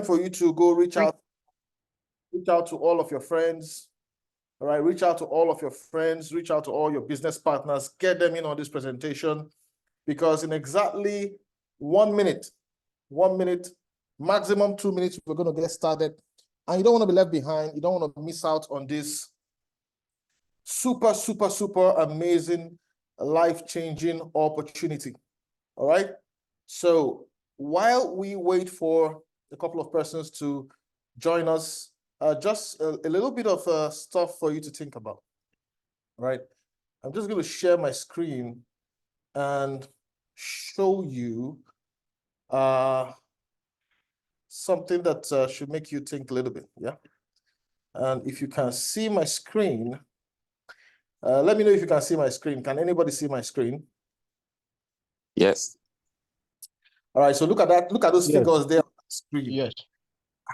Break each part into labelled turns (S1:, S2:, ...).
S1: for you to go reach out to all of your friends. All right, reach out to all of your friends, reach out to all your business partners, get them in on this presentation, because in exactly 1 minute, maximum 2 minutes, we're going to get started. And you don't want to be left behind. You don't want to miss out on this super, super, super amazing, life-changing opportunity. All right. So while we wait for a couple of persons to join us, just a little bit of stuff for you to think about. All right. I'm just going to share my screen and show you something that should make you think a little bit. Yeah. And if you can see my screen, let me know if you can see my screen. Can anybody see my screen?
S2: Yes.
S1: All right. So look at that. Look at those figures there on the screen.
S3: Yes.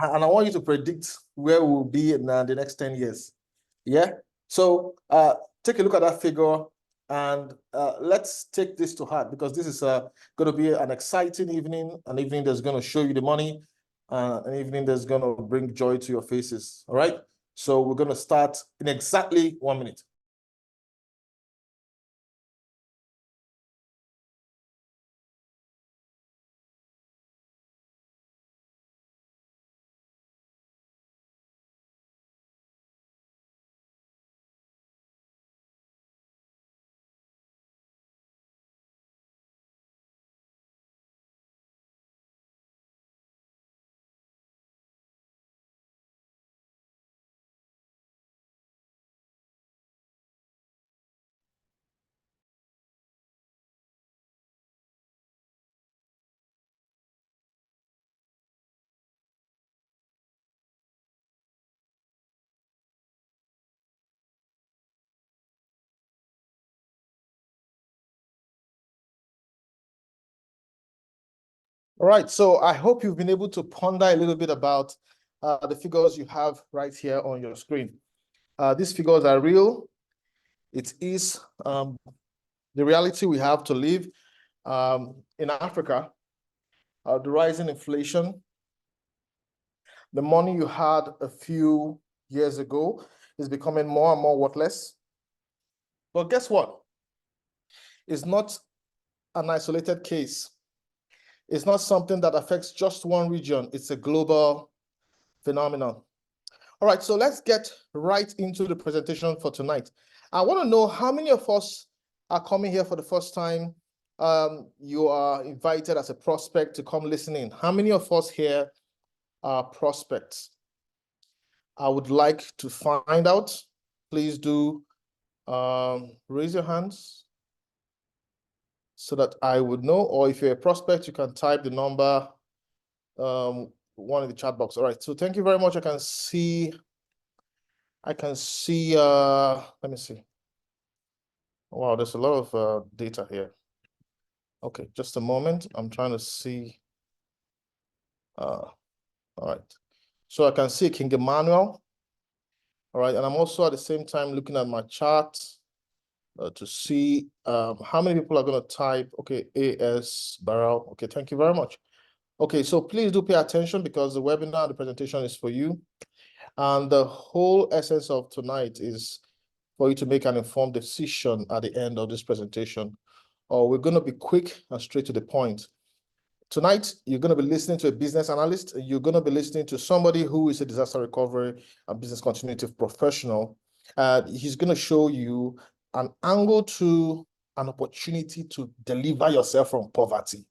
S1: And I want you to predict where we'll be in the next 10 years. Yeah. So take a look at that figure and let's take this to heart, because this is going to be an exciting evening, an evening that's going to show you the money, an evening that's going to bring joy to your faces. All right. So we're going to start in exactly 1 minute. All right, so I hope you've been able to ponder a little bit about the figures you have right here on your screen. These figures are real. It is the reality we have to live in Africa. The rising inflation, the money you had a few years ago is becoming more and more worthless. But guess what? It's not an isolated case. It's not something that affects just one region. It's a global phenomenon. All right, so let's get right into the presentation for tonight. I want to know how many of us are coming here for the first time. You are invited as a prospect to come listen in. How many of us here are prospects? I would like to find out. Please do raise your hands so that I would know, or if you're a prospect, you can type the number one in the chat box. All right, so thank you very much. I can see, let me see. Wow, there's a lot of data here. Okay, just a moment. I'm trying to see. All right, so I can see King Emmanuel. All right, and I'm also at the same time looking at my chart to see how many people are going to type. Okay, AS Barrel. Okay, thank you very much. Okay, so please do pay attention, because the webinar, the presentation is for you. And the whole essence of tonight is for you to make an informed decision at the end of this presentation. Or we're going to be quick and straight to the point. Tonight, you're going to be listening to a business analyst. You're going to be listening to somebody who is a disaster recovery and business continuity professional. He's going to show you an angle to an opportunity to deliver yourself from poverty.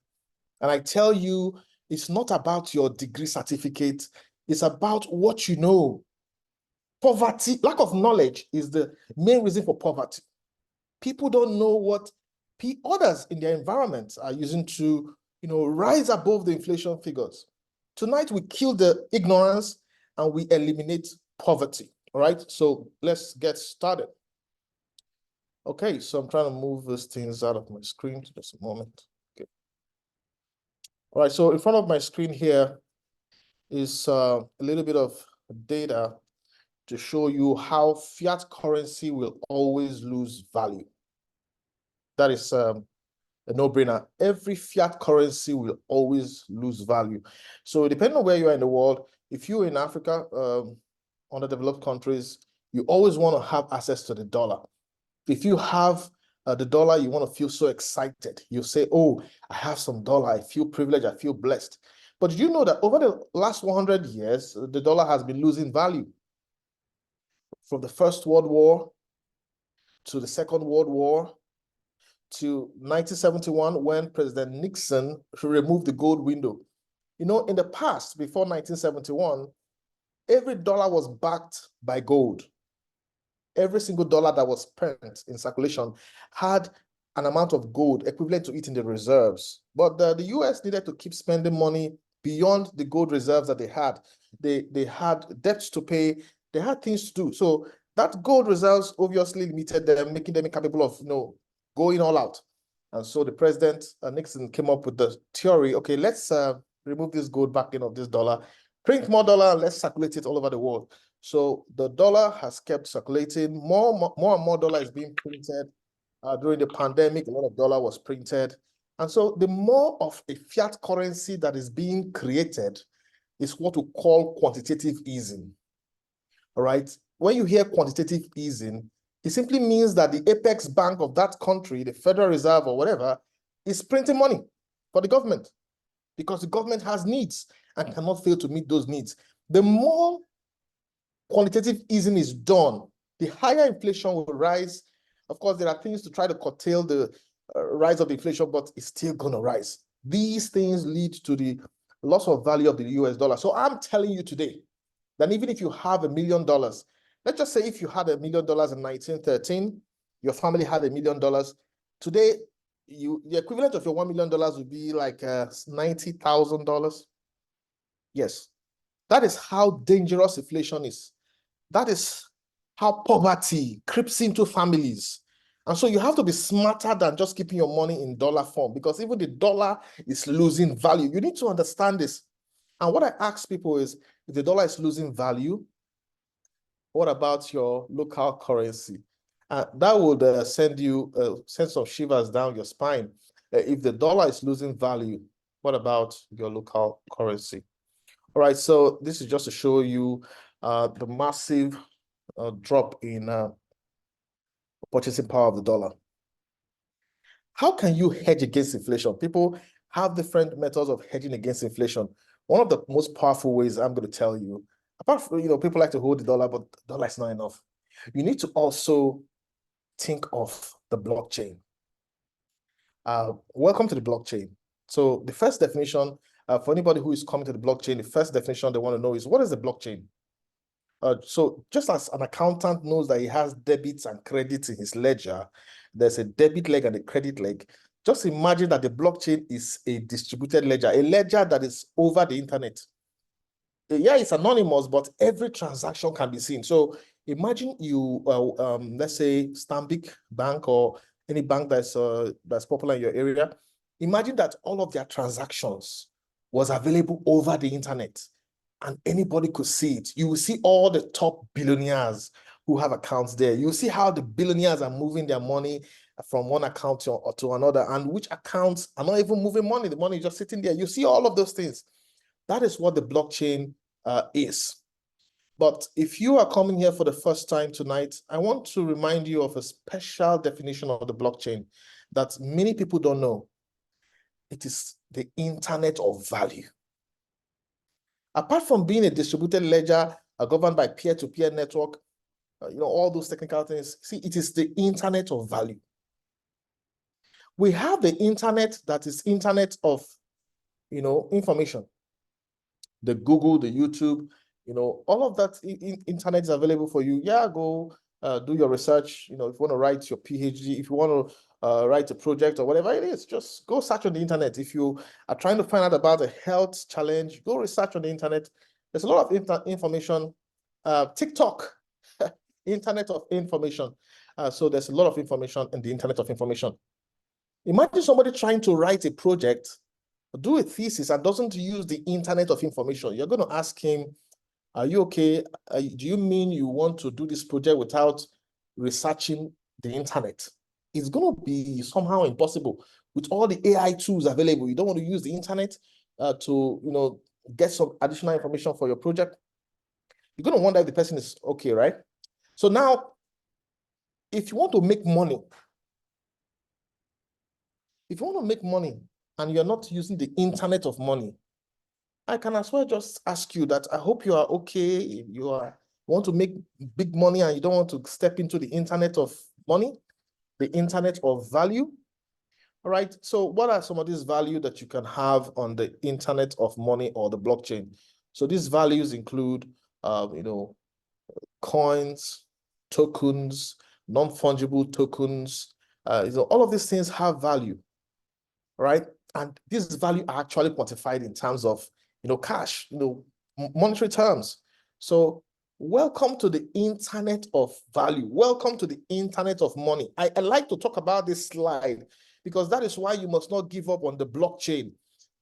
S1: And I tell you, it's not about your degree certificate. It's about what you know. Poverty, lack of knowledge is the main reason for poverty. People don't know what others in their environment are using to, rise above the inflation figures. Tonight, we kill the ignorance and we eliminate poverty. All right, so let's get started. Okay, so I'm trying to move these things out of my screen just a moment. Okay. All right, so in front of my screen here is a little bit of data to show you how fiat currency will always lose value. That is a no-brainer. Every fiat currency will always lose value. So depending on where you are in the world, if you're in Africa, underdeveloped countries, you always want to have access to the dollar. If you have the dollar, you want to feel so excited. You say, oh, I have some dollar. I feel privileged. I feel blessed. But did you know that over the last 100 years, the dollar has been losing value? From the First World War to the Second World War to 1971, when President Nixon removed the gold window. You know, in the past, before 1971, every dollar was backed by gold. Every single dollar that was spent in circulation had an amount of gold equivalent to it in the reserves. But the US needed to keep spending money beyond the gold reserves that they had. They had debts to pay. They had things to do. So that gold reserves obviously limited them, making them incapable of, going all out. And so the president, Nixon, came up with the theory, okay, let's remove this gold backing of this dollar, print more dollar, and let's circulate it all over the world. So the dollar has kept circulating. More and more dollar is being printed. During the pandemic, a lot of dollar was printed. And so the more of a fiat currency that is being created is what we call quantitative easing. All right. When you hear quantitative easing, it simply means that the apex bank of that country, the Federal Reserve or whatever, is printing money for the government because the government has needs and cannot fail to meet those needs. The more quantitative easing is done, the higher inflation will rise. Of course, there are things to try to curtail the rise of the inflation, but it's still going to rise. These things lead to the loss of value of the US dollar. So I'm telling you today that even if you have $1 million, let's just say if you had $1 million in 1913, your family had $1 million. Today, the equivalent of your $1 million would be like $90,000. Yes, that is how dangerous inflation is. That is how poverty creeps into families. And so you have to be smarter than just keeping your money in dollar form, because even the dollar is losing value. You need to understand this. And what I ask people is, if the dollar is losing value, what about your local currency? That would send you a sense of shivers down your spine. If the dollar is losing value, what about your local currency? All right, so this is just to show you the massive drop in purchasing power of the dollar. How can you hedge against inflation? People have different methods of hedging against inflation. One of the most powerful ways I'm going to tell you, apart from, people like to hold the dollar, but the dollar is not enough. You need to also think of the blockchain. Welcome to the blockchain. So the first definition, for anybody who is coming to the blockchain, the first definition they want to know is, what is the blockchain? So just as an accountant knows that he has debits and credits in his ledger, there's a debit leg and a credit leg. Just imagine that the blockchain is a distributed ledger, a ledger that is over the internet. Yeah, it's anonymous, but every transaction can be seen. So imagine you, let's say Stanbic Bank or any bank that's popular in your area. Imagine that all of their transactions was available over the internet and anybody could see it. You will see all the top billionaires who have accounts there. You see how the billionaires are moving their money from one account to another, and which accounts are not even moving money. The money is just sitting there. You see all of those things. That is what the blockchain is. But if you are coming here for the first time tonight, I want to remind you of a special definition of the blockchain that many people don't know. It is the internet of value. Apart from being a distributed ledger governed by peer-to-peer network, all those technical things, see, it is the internet of value. We have the internet that is internet of, information. The Google, the YouTube, all of that internet is available for you. Yeah, go do your research. If you want to write your PhD, if you want to write a project or whatever it is, just go search on the internet. If you are trying to find out about a health challenge, go research on the internet. There's a lot of information. TikTok, internet of information. So there's a lot of information in the internet of information. Imagine somebody trying to write a project, do a thesis, and doesn't use the internet of information. You're going to ask him, are you okay? Do you mean you want to do this project without researching the internet? It's going to be somehow impossible. with all the AI tools available. You don't want to use the internet to get some additional information for your project. You're going to wonder if the person is okay, right? So now, if you want to make money, and you're not using the internet of money, I can as well just ask you that I hope you are okay. If you want to make big money and you don't want to step into the internet of money, the internet of value. All right. So what are some of these values that you can have on the internet of money or the blockchain? So these values include, coins, tokens, non-fungible tokens. All of these things have value, right? And these value are actually quantified in terms of, cash, monetary terms. So welcome to the internet of value. Welcome to the internet of money. I like to talk about this slide because that is why you must not give up on the blockchain.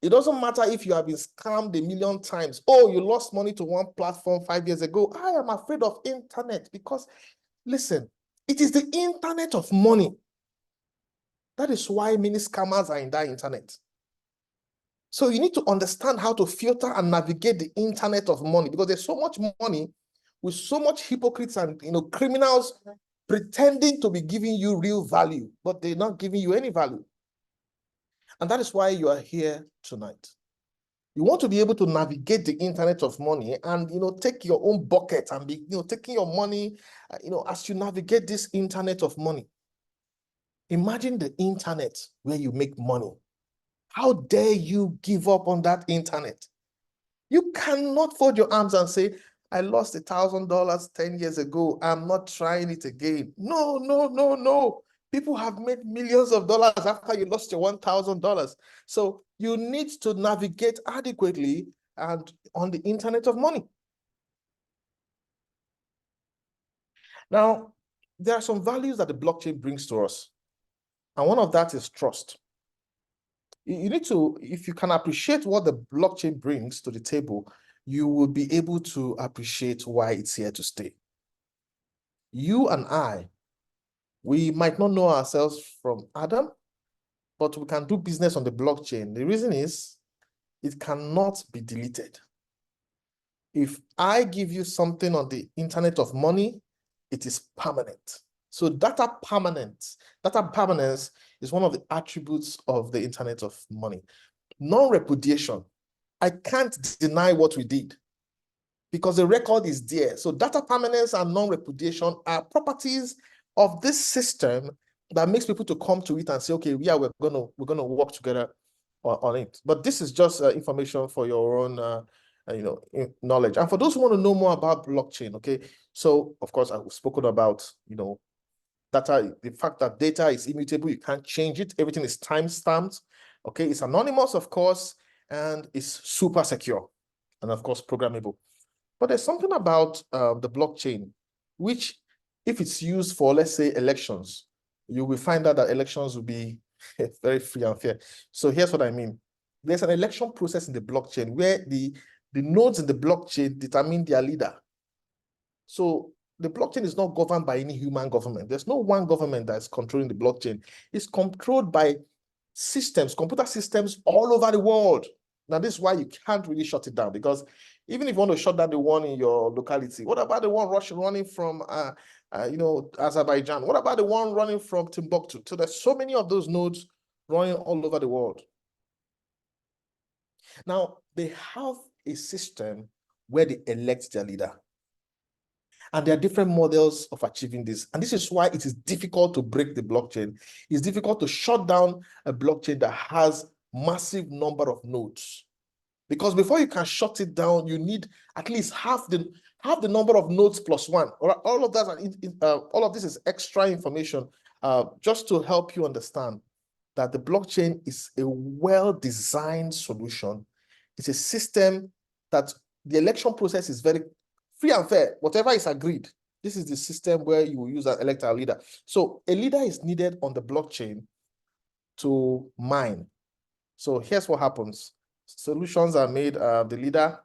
S1: It doesn't matter if you have been scammed a million times. Oh, you lost money to one platform 5 years ago. I am afraid of internet because, listen, it is the internet of money. That is why many scammers are in that internet. So you need to understand how to filter and navigate the internet of money because there's so much money with so much hypocrites and criminals pretending to be giving you real value, but they're not giving you any value. And that is why you are here tonight. You want to be able to navigate the internet of money and take your own bucket and be taking your money as you navigate this internet of money. Imagine the internet where you make money. How dare you give up on that internet? You cannot fold your arms and say, I lost $1,000 10 years ago. I'm not trying it again. No, no, no, no. People have made millions of dollars after you lost your $1,000. So you need to navigate adequately and on the internet of money. Now, there are some values that the blockchain brings to us. And one of that is trust. You need to, if you can appreciate what the blockchain brings to the table, you will be able to appreciate why it's here to stay. You and I, we might not know ourselves from Adam, but we can do business on the blockchain. The reason is it cannot be deleted. If I give you something on the internet of money, it is permanent. So data permanence is one of the attributes of the internet of money. Non-repudiation. I can't deny what we did because the record is there. So data permanence and non-repudiation are properties of this system that makes people to come to it and say, okay, yeah, we're gonna work together on it. But this is just information for your own knowledge. And for those who want to know more about blockchain, okay, so of course I've spoken about data, the fact that data is immutable, you can't change it, everything is time-stamped, okay, it's anonymous, of course, and it's super secure, and of course, programmable. But there's something about the blockchain, which if it's used for, let's say, elections, you will find out that elections will be very free and fair. So here's what I mean. There's an election process in the blockchain where the nodes in the blockchain determine their leader. So the blockchain is not governed by any human government. There's no one government that's controlling the blockchain. It's controlled by systems, computer systems all over the world. Now, this is why you can't really shut it down, because even if you want to shut down the one in your locality, what about the one running from Azerbaijan? What about the one running from Timbuktu? So there's so many of those nodes running all over the world. Now, they have a system where they elect their leader. And there are different models of achieving this. And this is why it is difficult to break the blockchain. It's difficult to shut down a blockchain that has massive number of nodes. Because before you can shut it down, you need at least half the number of nodes plus one. All of that, all of this is extra information just to help you understand that the blockchain is a well-designed solution. It's a system that the election process is very free and fair. Whatever is agreed, this is the system where you will use an elect a leader. So a leader is needed on the blockchain to mine. So here's what happens. Solutions are made, the leader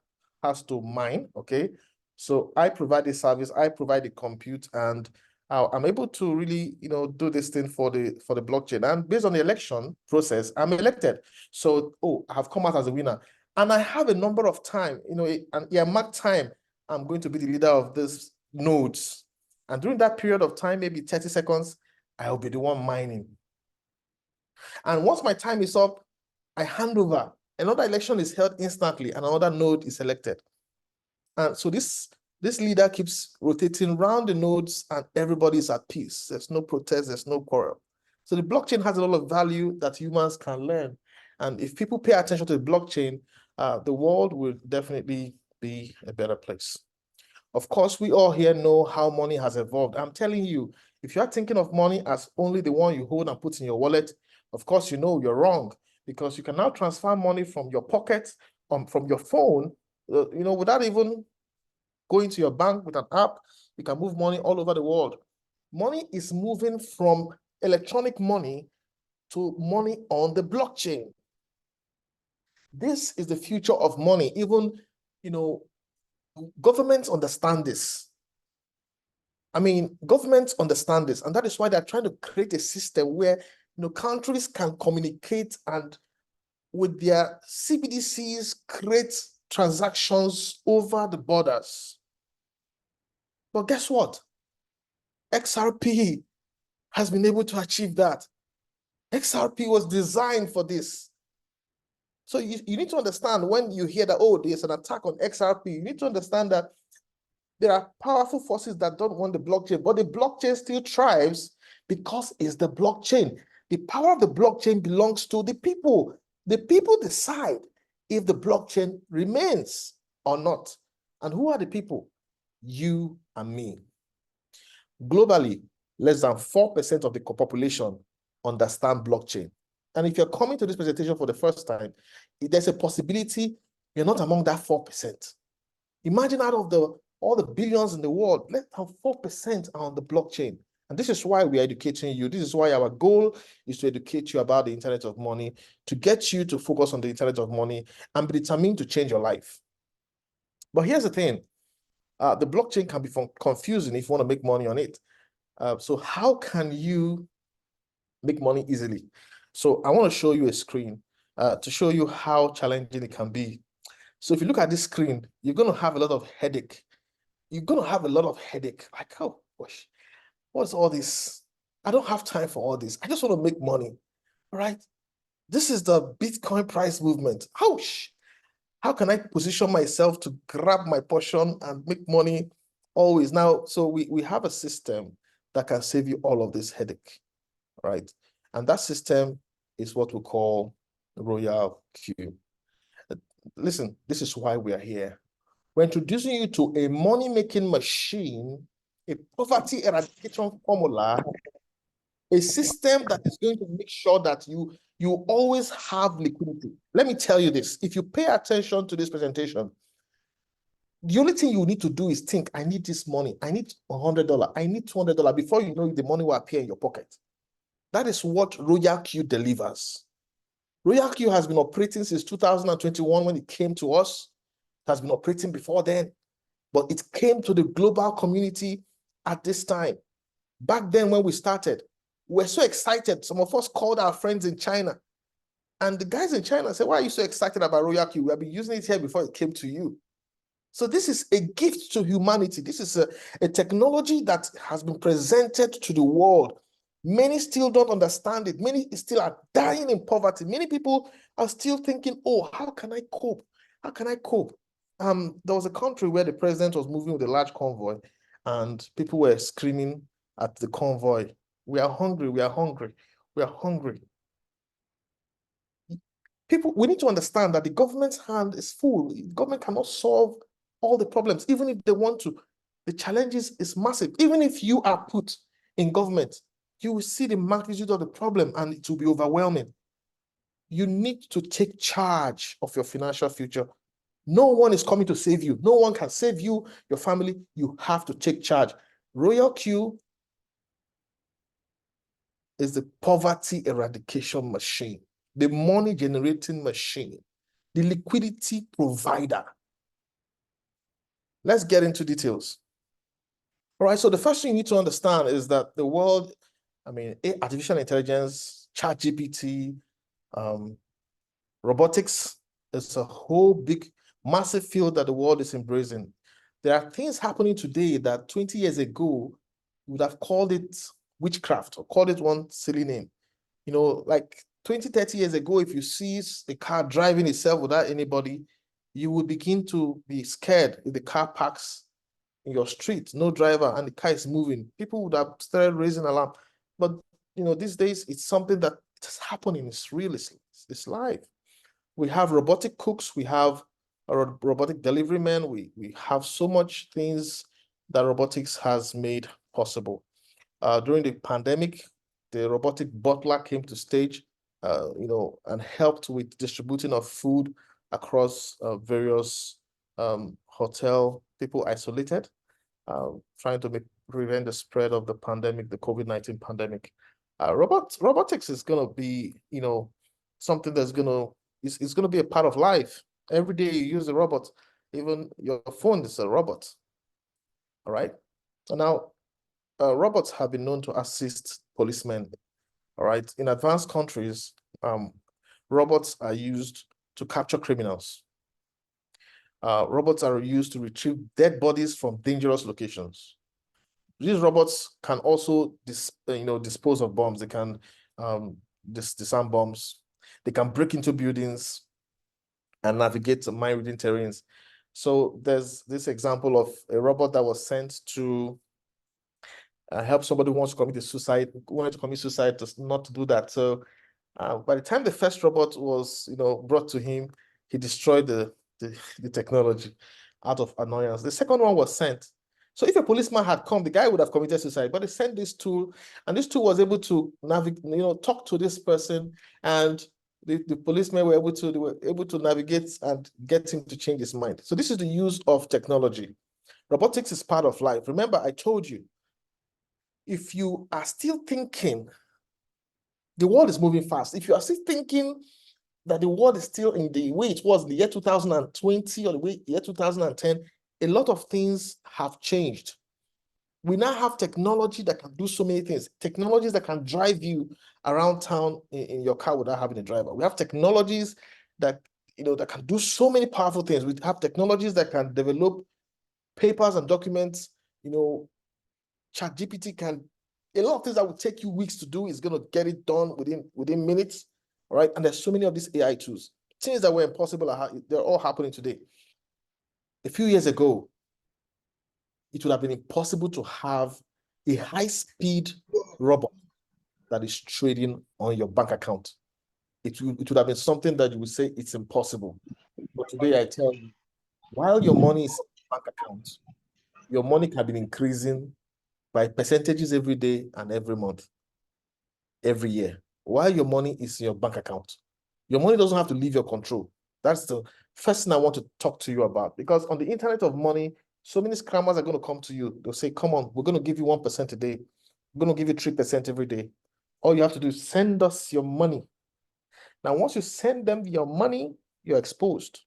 S1: has to mine, okay? So I provide the service, I provide the compute, and I'm able to really, do this thing for the blockchain. And based on the election process, I'm elected. So, I have come out as a winner. And I have a number of time, an earmarked time, I'm going to be the leader of this nodes. And during that period of time, maybe 30 seconds, I'll be the one mining. And once my time is up, I hand over. Another election is held instantly, and another node is elected. And so this leader keeps rotating around the nodes, and everybody's at peace. There's no protest, there's no quarrel. So the blockchain has a lot of value that humans can learn. And if people pay attention to the blockchain, the world will definitely be a better place. Of course, we all here know how money has evolved. I'm telling you, if you are thinking of money as only the one you hold and put in your wallet, of course, you're wrong, because you can now transfer money from your pocket, from your phone, without even going to your bank with an app. You can move money all over the world. Money is moving from electronic money to money on the blockchain. This is the future of money. Even, governments understand this. I mean, governments understand this, and that is why they're trying to create a system where, countries can communicate and with their CBDCs create transactions over the borders. But guess what? XRP has been able to achieve that. XRP was designed for this. So you need to understand, when you hear that, there's an attack on XRP, you need to understand that there are powerful forces that don't want the blockchain, but the blockchain still thrives because it's the blockchain. The power of the blockchain belongs to the people. The people decide if the blockchain remains or not. And who are the people? You and me. Globally, less than 4% of the population understand blockchain. And if you're coming to this presentation for the first time, there's a possibility you're not among that 4%. Imagine out of all the billions in the world, less than 4% are on the blockchain. And this is why we're educating you. This is why our goal is to educate you about the Internet of Money, to get you to focus on the Internet of Money and be determined to change your life. But here's the thing. The blockchain can be confusing if you want to make money on it. So how can you make money easily? So I want to show you a screen to show you how challenging it can be. So if you look at this screen, you're going to have a lot of headache. You're going to have a lot of headache. Like, oh, gosh, what's all this? I don't have time for all this. I just want to make money, right? This is the Bitcoin price movement. Ouch! How can I position myself to grab my portion and make money always? Now, so we have a system that can save you all of this headache, right? And that system is what we call Royalq. Listen, this is why we are here. We're introducing you to a money-making machine, a poverty eradication formula, a system that is going to make sure that you always have liquidity. Let me tell you this. If you pay attention to this presentation, the only thing you need to do is think, I need this money. I need $100. I need $200. Before you know it, the money will appear in your pocket. That is what Royalq delivers. Royalq has been operating since 2021 when it came to us. It has been operating before then, but it came to the global community at this time. Back then when we started, we were so excited. Some of us called our friends in China. And the guys in China said, why are you so excited about Royalq? We have been using it here before it came to you. So this is a gift to humanity. This is a technology that has been presented to the world. Many still don't understand it. Many still are dying in poverty. Many people are still thinking, oh, how can I cope? How can I cope? There was a country where the president was moving with a large convoy and people were screaming at the convoy, we are hungry, we are hungry, we are hungry. People, we need to understand that the government's hand is full. The government cannot solve all the problems, even if they want to. The challenges is massive. Even if you are put in government, you will see the magnitude of the problem and it will be overwhelming. You need to take charge of your financial future. No one is coming to save you. No one can save you, your family. You have to take charge. Royalq is the poverty eradication machine, the money generating machine, the liquidity provider. Let's get into details. All right, so the first thing you need to understand is that the world, artificial intelligence, ChatGPT, robotics is a whole big, massive field that the world is embracing. There are things happening today that 20 years ago, you would have called it witchcraft or called it one silly name. Like 20, 30 years ago, if you see a car driving itself without anybody, you would begin to be scared if the car parks in your street, no driver, and the car is moving. People would have started raising alarm. But these days it's something that is happening. It's real. It's live. We have robotic cooks. We have a robotic delivery man. We have so much things that robotics has made possible. During the pandemic, the robotic butler came to stage, and helped with distributing of food across various hotel people isolated, trying to prevent the spread of the pandemic, the COVID-19 pandemic. Robotics is going to be, something that's it's going to be a part of life. Every day you use a robot, even your phone is a robot. All right. So now, robots have been known to assist policemen. All right. In advanced countries, robots are used to capture criminals. Robots are used to retrieve dead bodies from dangerous locations. These robots can also dispose of bombs. They can disarm bombs. They can break into buildings and navigate mind-reading terrains. So there's this example of a robot that was sent to help somebody who wants to commit suicide, to not to do that. So by the time the first robot was brought to him, he destroyed the technology out of annoyance. The second one was sent. So if a policeman had come, the guy would have committed suicide, but they sent this tool, and this tool was able to talk to this person, and the policemen were able to navigate and get him to change his mind. So this is the use of technology. Robotics is part of life. Remember, I told you, if you are still thinking the world is moving fast, if you are still thinking that the world is still in the way it was in the year 2020 or the year 2010, a lot of things have changed. We now have technology that can do so many things. Technologies that can drive you around town in your car without having a driver. We have technologies that that can do so many powerful things. We have technologies that can develop papers and documents. ChatGPT can, a lot of things that would take you weeks to do is going to get it done within minutes. All right. And there's so many of these AI tools. Things that were impossible, they're all happening today. A few years ago, it would have been impossible to have a high-speed robot that is trading on your bank account. It would have been something that you would say it's impossible. But today I tell you, while your money is in your bank account, your money can be increasing by percentages every day and every month, every year. While your money is in your bank account, your money doesn't have to leave your control. That's the first thing I want to talk to you about, because on the internet of money, so many scammers are going to come to you. They'll say, come on, we're going to give you 1% a day. We're going to give you 3% every day. All you have to do is send us your money. Now, once you send them your money, you're exposed.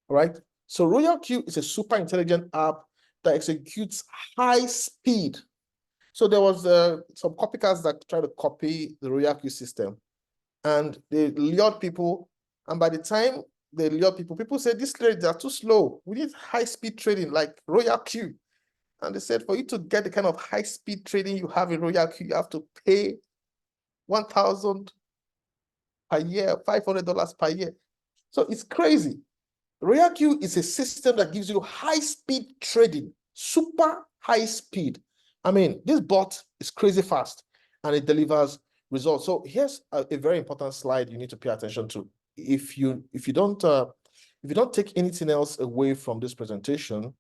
S1: All right. So Royalq is a super intelligent app that executes high speed. So there was some copycats that try to copy the Royalq system, and they lured people. And by the time they lured people, people said, these trades are too slow. We need high-speed trading like Royalq. And they said, for you to get the kind of high-speed trading you have in Royalq, you have to pay $1,000 per year, $500 per year. So it's crazy. Royalq is a system that gives you high-speed trading, super high speed. I mean, this bot is crazy fast, and it delivers results. So here's a very important slide you need to pay attention to. If you don't take anything else away from this presentation,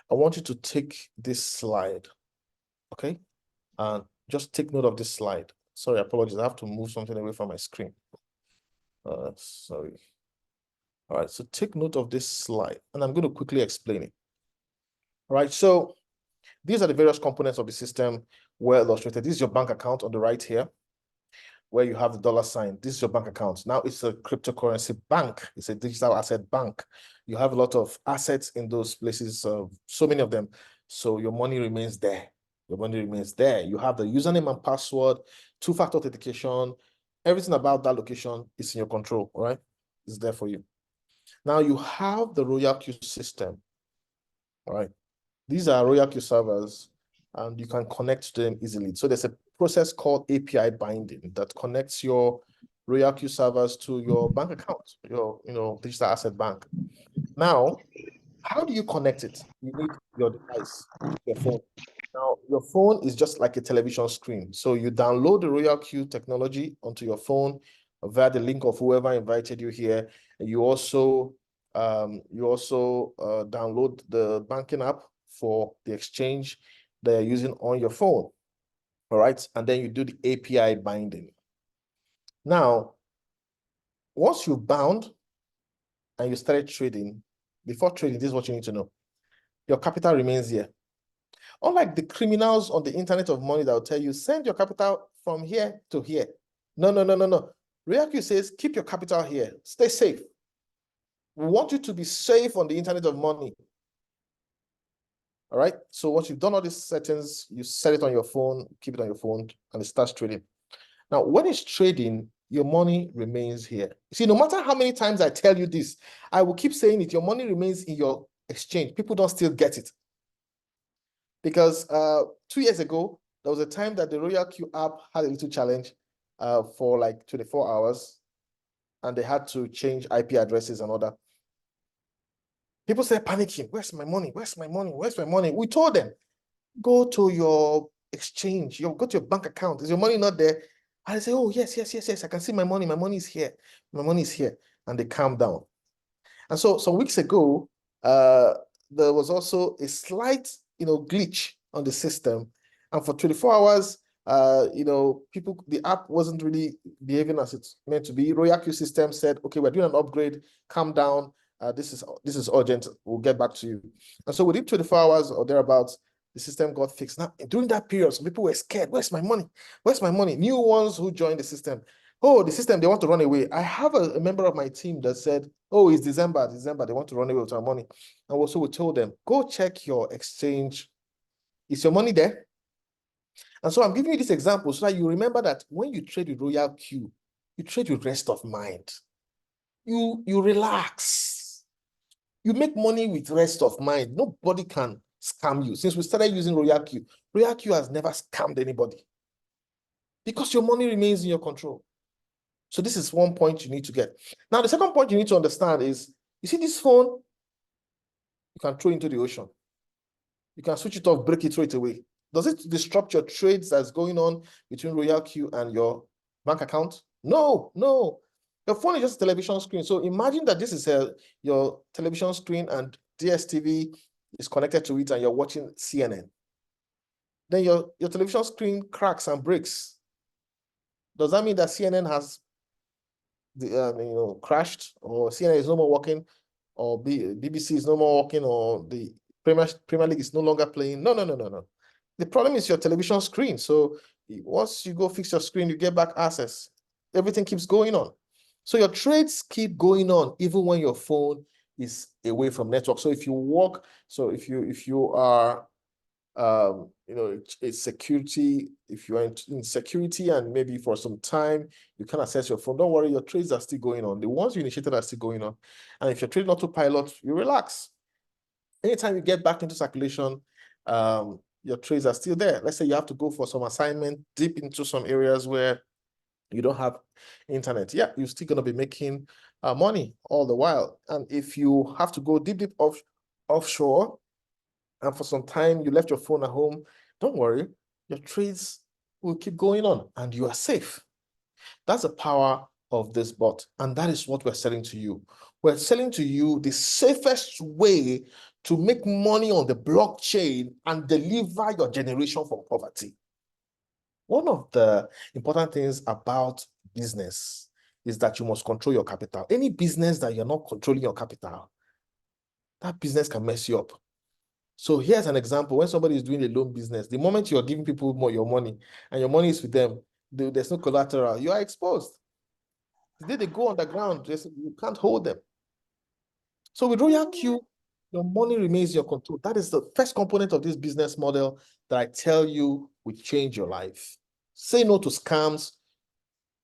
S1: I want you to take this slide, okay? And just take note of this slide. Sorry, apologies. I have to move something away from my screen. Sorry. All right, so take note of this slide, and I'm going to quickly explain it. All right, so these are the various components of the system well illustrated. This is your bank account on the right here, where you have the dollar sign. This is your bank account. Now it's a cryptocurrency bank. It's a digital asset bank. You have a lot of assets in those places, so many of them. So your money remains there. Your money remains there. You have the username and password, two-factor authentication. Everything about that location is in your control, all right? It's there for you. Now you have the Royalq system, all right? These are Royalq servers, and you can connect to them easily. So there's a process called API binding that connects your Royalq servers to your bank account, your digital asset bank. Now, how do you connect it? You need your device, your phone. Now, your phone is just like a television screen. So you download the Royalq technology onto your phone via the link of whoever invited you here. And you also download the banking app for the exchange that you're using on your phone. All right. And then you do the API binding. Now, once you've bound and you started trading, before trading, this is what you need to know. Your capital remains here. Unlike the criminals on the internet of money that will tell you, send your capital from here to here. No. Royalq says, keep your capital here. Stay safe. We want you to be safe on the internet of money. All right. So once you've done all these settings, you set it on your phone, keep it on your phone, and it starts trading. Now, when it's trading, your money remains here. See, no matter how many times I tell you this, I will keep saying it. Your money remains in your exchange. People don't still get it. Because 2 years ago, there was a time that the Royalq app had a little challenge for like 24 hours, and they had to change IP addresses and all that. People started panicking. Where's my money? Where's my money? Where's my money? We told them, go to your exchange. Go to your bank account. Is your money not there? And they say, oh, yes. I can see my money. My money is here. My money is here. And they calm down. And so some weeks ago, there was also a slight, glitch on the system. And for 24 hours, the app wasn't really behaving as it's meant to be. Royalq system said, okay, we're doing an upgrade. Calm down. This is urgent. We'll get back to you. And so within 24 hours or thereabouts, the system got fixed. Now, during that period, some people were scared. Where's my money? Where's my money? New ones who joined the system. Oh, the system, they want to run away. I have a member of my team that said, oh, it's December, they want to run away with our money. And also we told them, go check your exchange. Is your money there? And so I'm giving you this example so that you remember that when you trade with Royalq, you trade with rest of mind. You relax. You make money with rest of mind. Nobody can scam you. Since we started using Royalq, Royalq has never scammed anybody because your money remains in your control. So this is one point you need to get. Now, the second point you need to understand is, you see this phone, you can throw into the ocean. You can switch it off, break it, throw it away. Does it disrupt your trades that's going on between Royalq and your bank account? No. Your phone is just a television screen. So imagine that this is your television screen and DSTV is connected to it and you're watching CNN. Then your television screen cracks and breaks. Does that mean that CNN has crashed, or CNN is no more working, or BBC is no more working, or the Premier League is no longer playing? No. The problem is your television screen. So once you go fix your screen, you get back access. Everything keeps going on. So your trades keep going on even when your phone is away from network. So if you walk, if you are it's security. If you're in security and maybe for some time you can access your phone, don't worry, your trades are still going on. The ones you initiated are still going on. And if you're trading autopilot, you relax. Anytime you get back into circulation, your trades are still there. Let's say you have to go for some assignment deep into some areas where you don't have internet. Yeah, you're still going to be making money all the while. And if you have to go deep offshore, and for some time you left your phone at home, don't worry, your trades will keep going on and you are safe. That's the power of this bot. And that is what we're selling to you. We're selling to you the safest way to make money on the blockchain and deliver your generation from poverty. One of the important things about business is that you must control your capital. Any business that you're not controlling your capital, that business can mess you up. So here's an example. When somebody is doing a loan business, the moment you're giving people your money and your money is with them, there's no collateral, you are exposed. The day they go underground, you can't hold them. So with Royalq, Your money remains your control. That is the first component of this business model that I tell you will change your life. Say no to scams.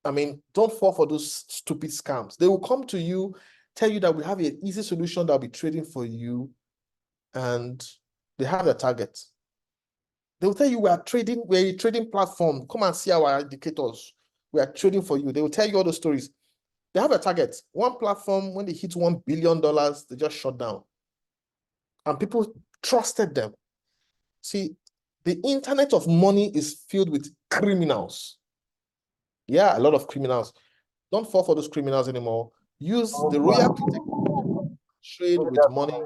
S1: I mean, don't fall for those stupid scams. They will come to you, tell you that we have an easy solution that will be trading for you, and they have their target. They will tell you we're a trading platform. Come and see our indicators. We are trading for you. They will tell you all those stories. They have a target. One platform, when they hit $1 billion, they just shut down. And people trusted them. See, the internet of money is filled with criminals. Yeah, a lot of criminals. Don't fall for those criminals anymore. Use the Royalq trade with money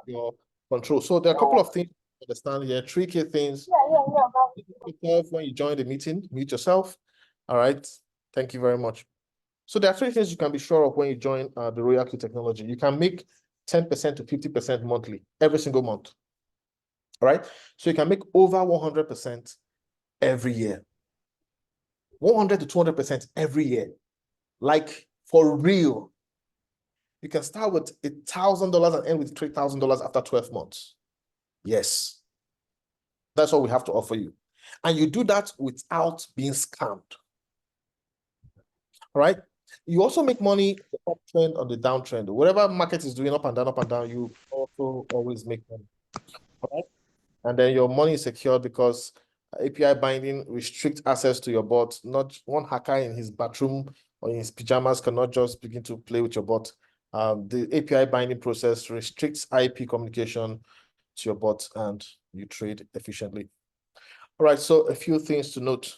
S1: your control. So there are a couple of things to understand here. 3 key things. When you join the meeting, mute yourself. All right. Thank you very much. So there are 3 things you can be sure of when you join the Royalq technology. You can make 10% to 50% monthly, every single month. All right. So you can make over 100% every year. 100 to 200% every year. Like for real. You can start with $1,000 and end with $3,000 after 12 months. Yes. That's what we have to offer you. And you do that without being scammed. All right. You also make money the uptrend or the downtrend. Whatever market is doing up and down, you also always make money. All right. And then your money is secured because API binding restricts access to your bot. Not one hacker in his bathroom or in his pajamas cannot just begin to play with your bot. The API binding process restricts IP communication to your bot and you trade efficiently. All right, so a few things to note.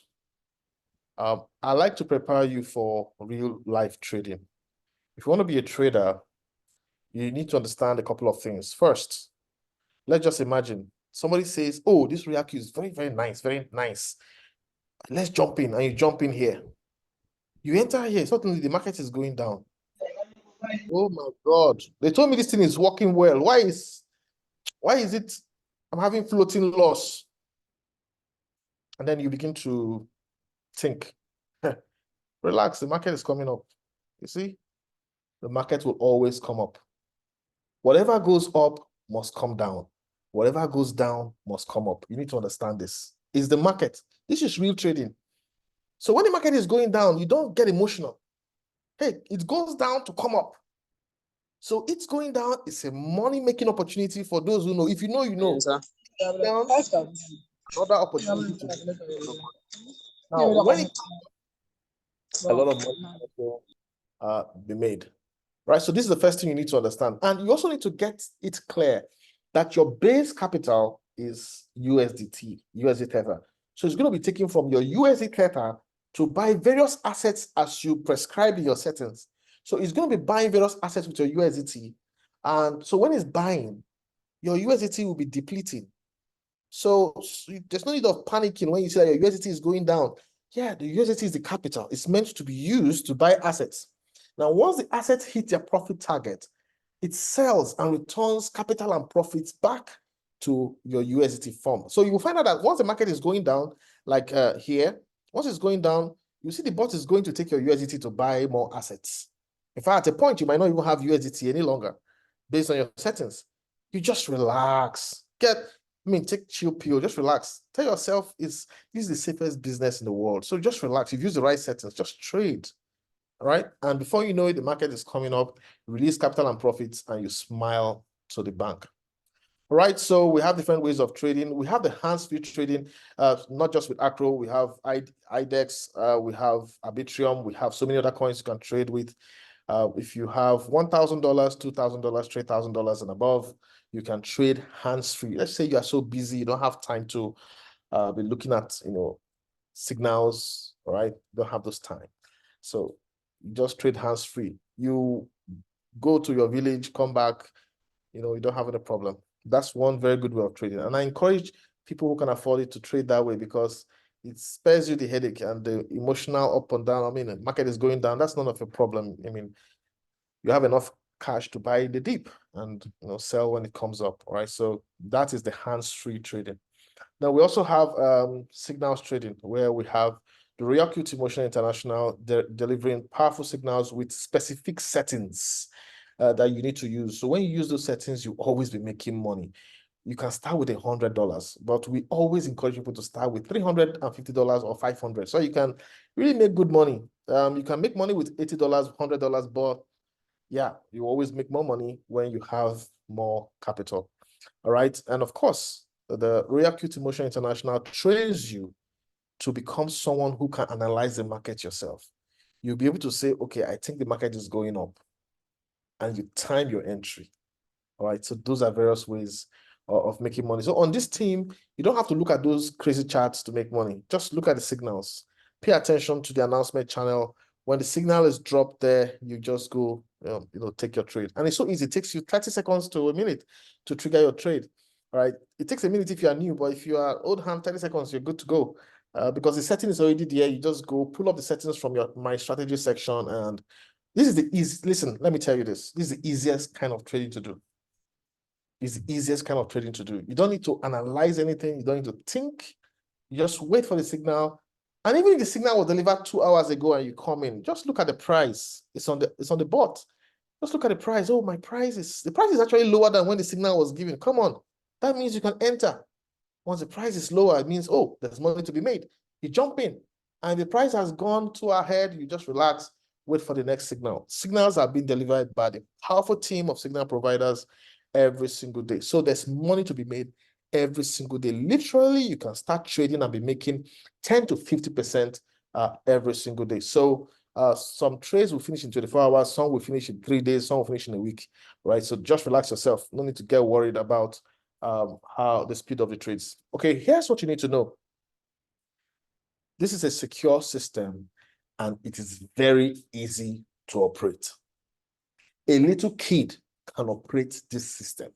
S1: I like to prepare you for real life trading. If you want to be a trader, you need to understand a couple of things. First, let's just imagine somebody says, oh, this Royalq is very, very nice, very nice. Let's jump in, and you jump in here. You enter here, suddenly the market is going down. Oh my God. They told me this thing is working well. Why is it I'm having floating loss? And then you begin to think, relax, the market is coming up. You see, the market will always come up. Whatever goes up must come down. Whatever goes down must come up. You need to understand this. It's the market. This is real trading. So when the market is going down, you don't get emotional. Hey, it goes down to come up. So it's going down. It's a money-making opportunity for those who know. If you know, you know. Another opportunity to now, when it a lot of money will be made. Right? So this is the first thing you need to understand. And you also need to get it clear that your base capital is USDT, USD Tether. So it's going to be taken from your USD Tether to buy various assets as you prescribe in your settings. So it's going to be buying various assets with your USDT. And so when it's buying, your USDT will be depleting. So there's no need of panicking when you see that your USDT is going down. Yeah, the USDT is the capital. It's meant to be used to buy assets. Now, once the assets hit their profit target, it sells and returns capital and profits back to your USDT form. So you will find out that once the market is going down, like here, once it's going down, you see the bot is going to take your USDT to buy more assets. In fact, at a point, you might not even have USDT any longer based on your settings. You just relax. Take chill pill, just relax. Tell yourself this is the safest business in the world. So just relax. You've used the right settings, just trade. All right. And before you know it, the market is coming up, release capital and profits, and you smile to the bank. All right. So we have different ways of trading. We have the hands-free trading, not just with Acro. We have IDEX, we have Arbitrium, we have so many other coins you can trade with. If you have $1,000, $2,000, $3,000 and above, you can trade hands-free. Let's say you are so busy, you don't have time to be looking at, signals, all right? You don't have those time. So you just trade hands-free. You go to your village, come back, you don't have any problem. That's one very good way of trading. And I encourage people who can afford it to trade that way because it spares you the headache and the emotional up and down. The market is going down. That's none of a problem. You have enough cash to buy the dip and sell when it comes up. All right. So that is the hands-free trading. Now we also have signals trading, where we have the Royalq Motion International delivering powerful signals with specific settings. that you need to use. So when you use those settings, you always be making money. You can start with $100, but we always encourage people to start with $350 or $500. So you can really make good money. You can make money with $80, $100, but yeah, you always make more money when you have more capital. All right. And of course, the Royalq Motion International trains you to become someone who can analyze the market yourself. You'll be able to say, okay, I think the market is going up, and you time your entry. All right. So those are various ways of making money. So on this team, you don't have to look at those crazy charts to make money. Just look at the signals. Pay attention to the announcement channel. When the signal is dropped there, you just go, take your trade. And it's so easy. It takes you 30 seconds to a minute to trigger your trade. All right. It takes a minute if you are new, but if you are old hand, 30 seconds, you're good to go. Because the setting is already there. You just go pull up the settings from your My Strategy section. And this is the easy. Listen, let me tell you this. This is the easiest kind of trading to do. It's the easiest kind of trading to do. You don't need to analyze anything. You don't need to think. You just wait for the signal. And even if the signal was delivered 2 hours ago and you come in, just look at the price. It's on the bot. Just look at the price. Oh, the price is actually lower than when the signal was given. Come on. That means you can enter. Once the price is lower, it means, oh, there's money to be made. You jump in. And the price has gone 2 ahead. You just relax, wait for the next signal. Signals are being delivered by the powerful team of signal providers every single day. So there's money to be made every single day. Literally, you can start trading and be making 10 to 50% every single day. So some trades will finish in 24 hours, some will finish in 3 days, some will finish in a week, right? So just relax yourself. No need to get worried about how the speed of the trades. Okay, here's what you need to know. This is a secure system and it is very easy to operate. A little kid can operate this system.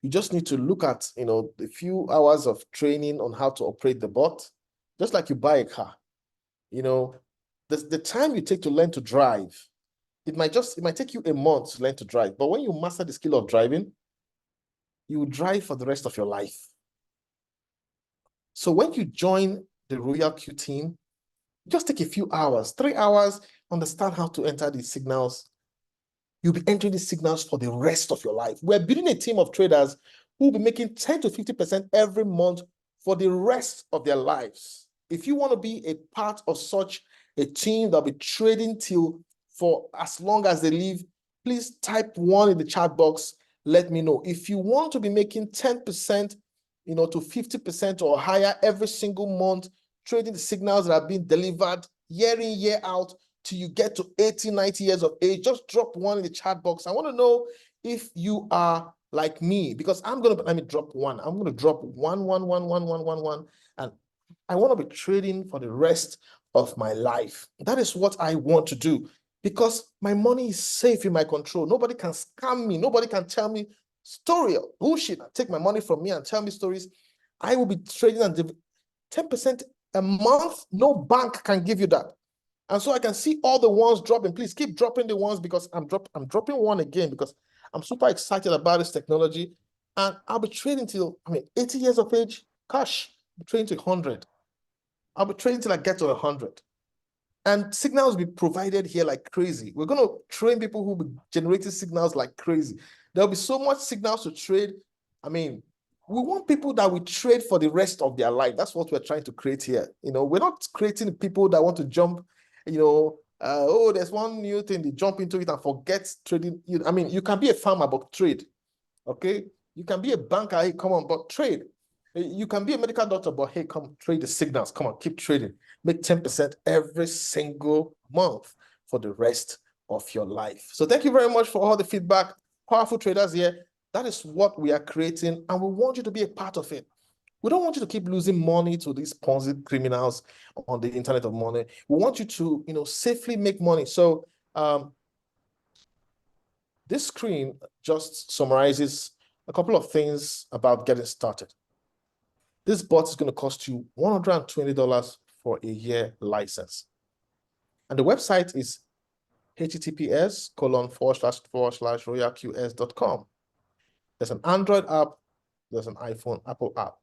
S1: You just need to look at, the few hours of training on how to operate the bot, just like you buy a car. The time you take to learn to drive, it might take you a month to learn to drive. But when you master the skill of driving, you will drive for the rest of your life. So when you join the Royalq team, just take a few hours, 3 hours, understand how to enter these signals. You'll be entering these signals for the rest of your life. We're building a team of traders who will be making 10 to 50% every month for the rest of their lives. If you want to be a part of such a team that'll be trading for as long as they live, please type 1 in the chat box. Let me know. If you want to be making 10%, to 50% or higher every single month, trading the signals that are being delivered year in, year out, till you get to 80, 90 years of age, just drop 1 in the chat box. I want to know if you are like me, because let me drop 1. I'm going to drop 1, 1, 1, 1, 1, 1, 1. And I want to be trading for the rest of my life. That is what I want to do, because my money is safe in my control. Nobody can scam me. Nobody can tell me story or bullshit, take my money from me and tell me stories. I will be trading and 10% a month. No bank can give you that. And so I can see all the ones dropping. Please keep dropping the ones, because I'm dropping 1 again because I'm super excited about this technology. And I'll be trading till 80 years of age. Gosh, I'll be trading to 100. I'll be trading till I get to 100. And signals will be provided here like crazy. We're going to train people who will be generating signals like crazy. There'll be so much signals to trade. We want people that will trade for the rest of their life. That's what we're trying to create here. We're not creating people that want to jump, there's one new thing, they jump into it and forget trading. You can be a farmer, but trade. Okay? You can be a banker, hey, come on, but trade. You can be a medical doctor, but hey, come trade the signals. Come on, keep trading. Make 10% every single month for the rest of your life. So thank you very much for all the feedback. Powerful traders here. That is what we are creating, and we want you to be a part of it. We don't want you to keep losing money to these Ponzi criminals on the internet of money. We want you to, safely make money. So this screen just summarizes a couple of things about getting started. This bot is going to cost you $120 for a year license. And the website is https://royalqs.com. There's an Android app, there's an iPhone, Apple app.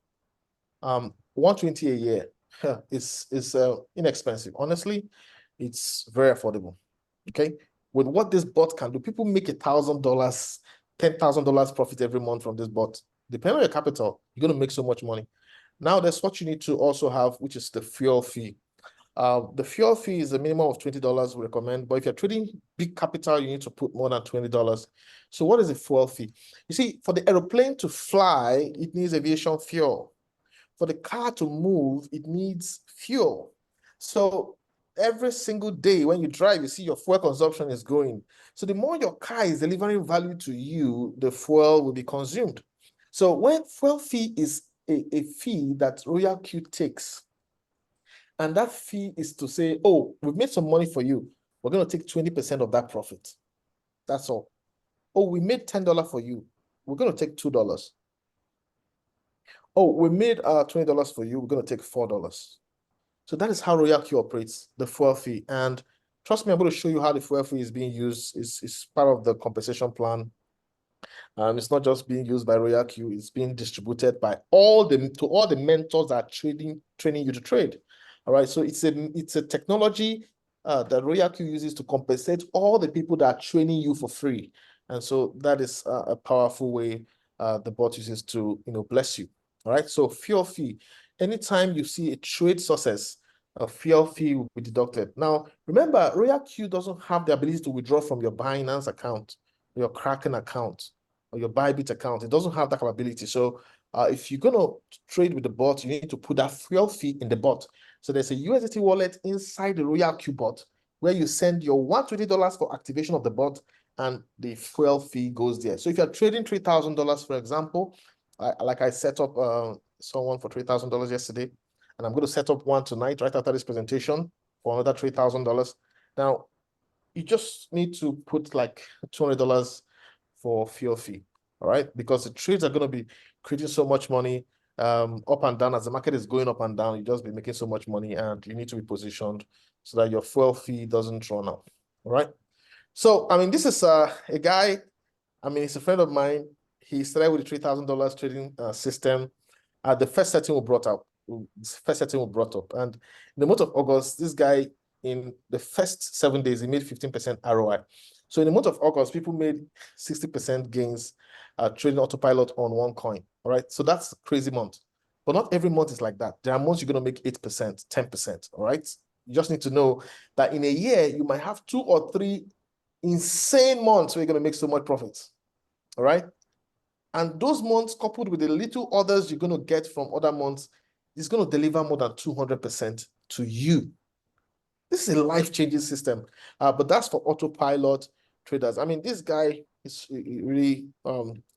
S1: $120 a year is inexpensive. Honestly, it's very affordable. Okay. with what this bot can do. People make $1,000, $10,000 profit every month from this bot. Depending on your capital, you're going to make so much money. Now, that's what you need to also have, which is the fuel fee. The fuel fee is a minimum of $20 we recommend, but if you're trading big capital, you need to put more than $20. So what is the fuel fee? You see, for the aeroplane to fly, it needs aviation fuel. For the car to move, it needs fuel. So every single day when you drive, you see your fuel consumption is growing. So the more your car is delivering value to you, the fuel will be consumed. So when fuel fee is a fee that Royalq takes, and that fee is to say, oh, we've made some money for you. We're going to take 20% of that profit. That's all. Oh, we made $10 for you. We're going to take $2. Oh, we made $20 for you. We're going to take $4. So that is how Royalq operates, the fuel fee. And trust me, I'm going to show you how the fuel fee is being used. It's part of the compensation plan. It's not just being used by Royalq, it's being distributed by all the mentors that are training you to trade. All right, so it's a technology that Royalq uses to compensate all the people that are training you for free. And so that is a powerful way the bot uses to bless you. All right, so fuel fee. Anytime you see a trade success, a fuel fee will be deducted. Now, remember, Royalq doesn't have the ability to withdraw from your Binance account, your Kraken account, or your Bybit account. It doesn't have that capability. So if you're going to trade with the bot, you need to put that fuel fee in the bot. So there's a USDT wallet inside the Royalq bot where you send your $120 for activation of the bot, and the fuel fee goes there. So if you're trading $3,000, for example, like I set up someone for $3,000 yesterday, and I'm going to set up one tonight right after this presentation for another $3,000. Now, you just need to put like $200 for fuel fee, all right? Because the trades are going to be creating so much money up and down. As the market is going up and down, you just be making so much money, and you need to be positioned so that your fuel fee doesn't run out, all right? So, I mean, this is a guy, I mean, he's a friend of mine. He started with a $3,000 trading system. The first setting we brought up, and in the month of August, this guy, in the first 7 days, he made 15% ROI. So in the month of August, people made 60% gains trading autopilot on one coin. All right, so that's a crazy month. But not every month is like that. There are months you're going to make 8%, 10%. All right, you just need to know that in a year, you might have 2 or 3 insane months where you're going to make so much profits. All right. And those months, coupled with the little others you're going to get from other months, is going to deliver more than 200% to you. This is a life-changing system. But that's for autopilot traders. I mean, this guy really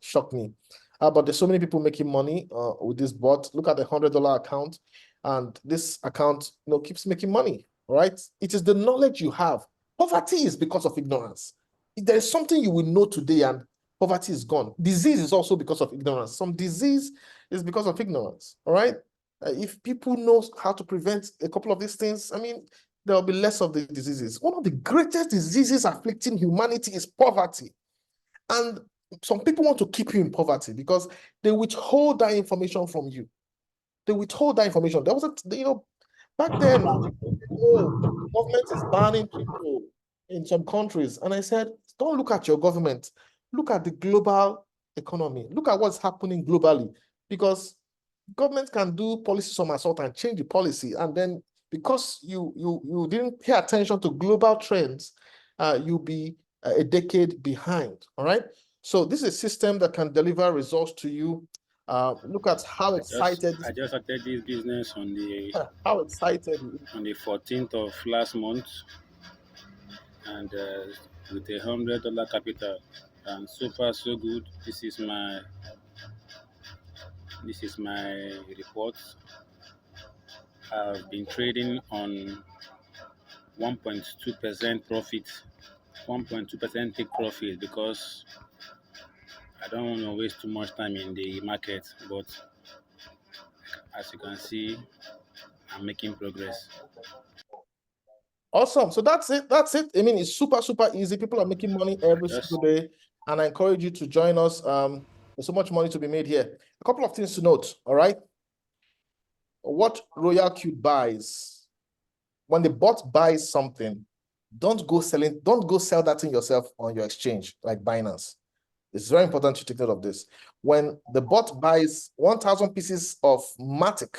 S1: shocked me. But there's so many people making money with this bot. Look at the $100 account, and this account keeps making money, right? It is the knowledge you have. Poverty is because of ignorance. If there is something you will know today and poverty is gone. Disease is also because of ignorance. Some disease is because of ignorance, all right? If people know how to prevent a couple of these things, I mean, there will be less of the diseases. One of the greatest diseases afflicting humanity is poverty. And some people want to keep you in poverty because they withhold that information from you. They withhold that information. There was back then, oh, government is banning people in some countries. And I said, don't look at your government. Look at the global economy. Look at what's happening globally. Because government can do policy somersault and change the policy. And then because you didn't pay attention to global trends, you'll be a decade behind. All right. So this is a system that can deliver results to you. Look at how excited
S3: I just started this business on the
S1: how excited
S3: 14th of last month, and with $100 capital, and so far so good. This is my report. I've been trading on 1.2% profit, 1.2% take profit, because I don't want to waste too much time in the market. But as you can see, I'm making progress.
S1: Awesome. So that's it. I mean, it's super, super easy. People are making money every single day. And I encourage you to join us. There's so much money to be made here. A couple of things to note, all right? What Royalq buys, when the bot buys something, Don't go sell that thing yourself on your exchange like Binance. It's very important to take note of this. When the bot buys 1,000 pieces of Matic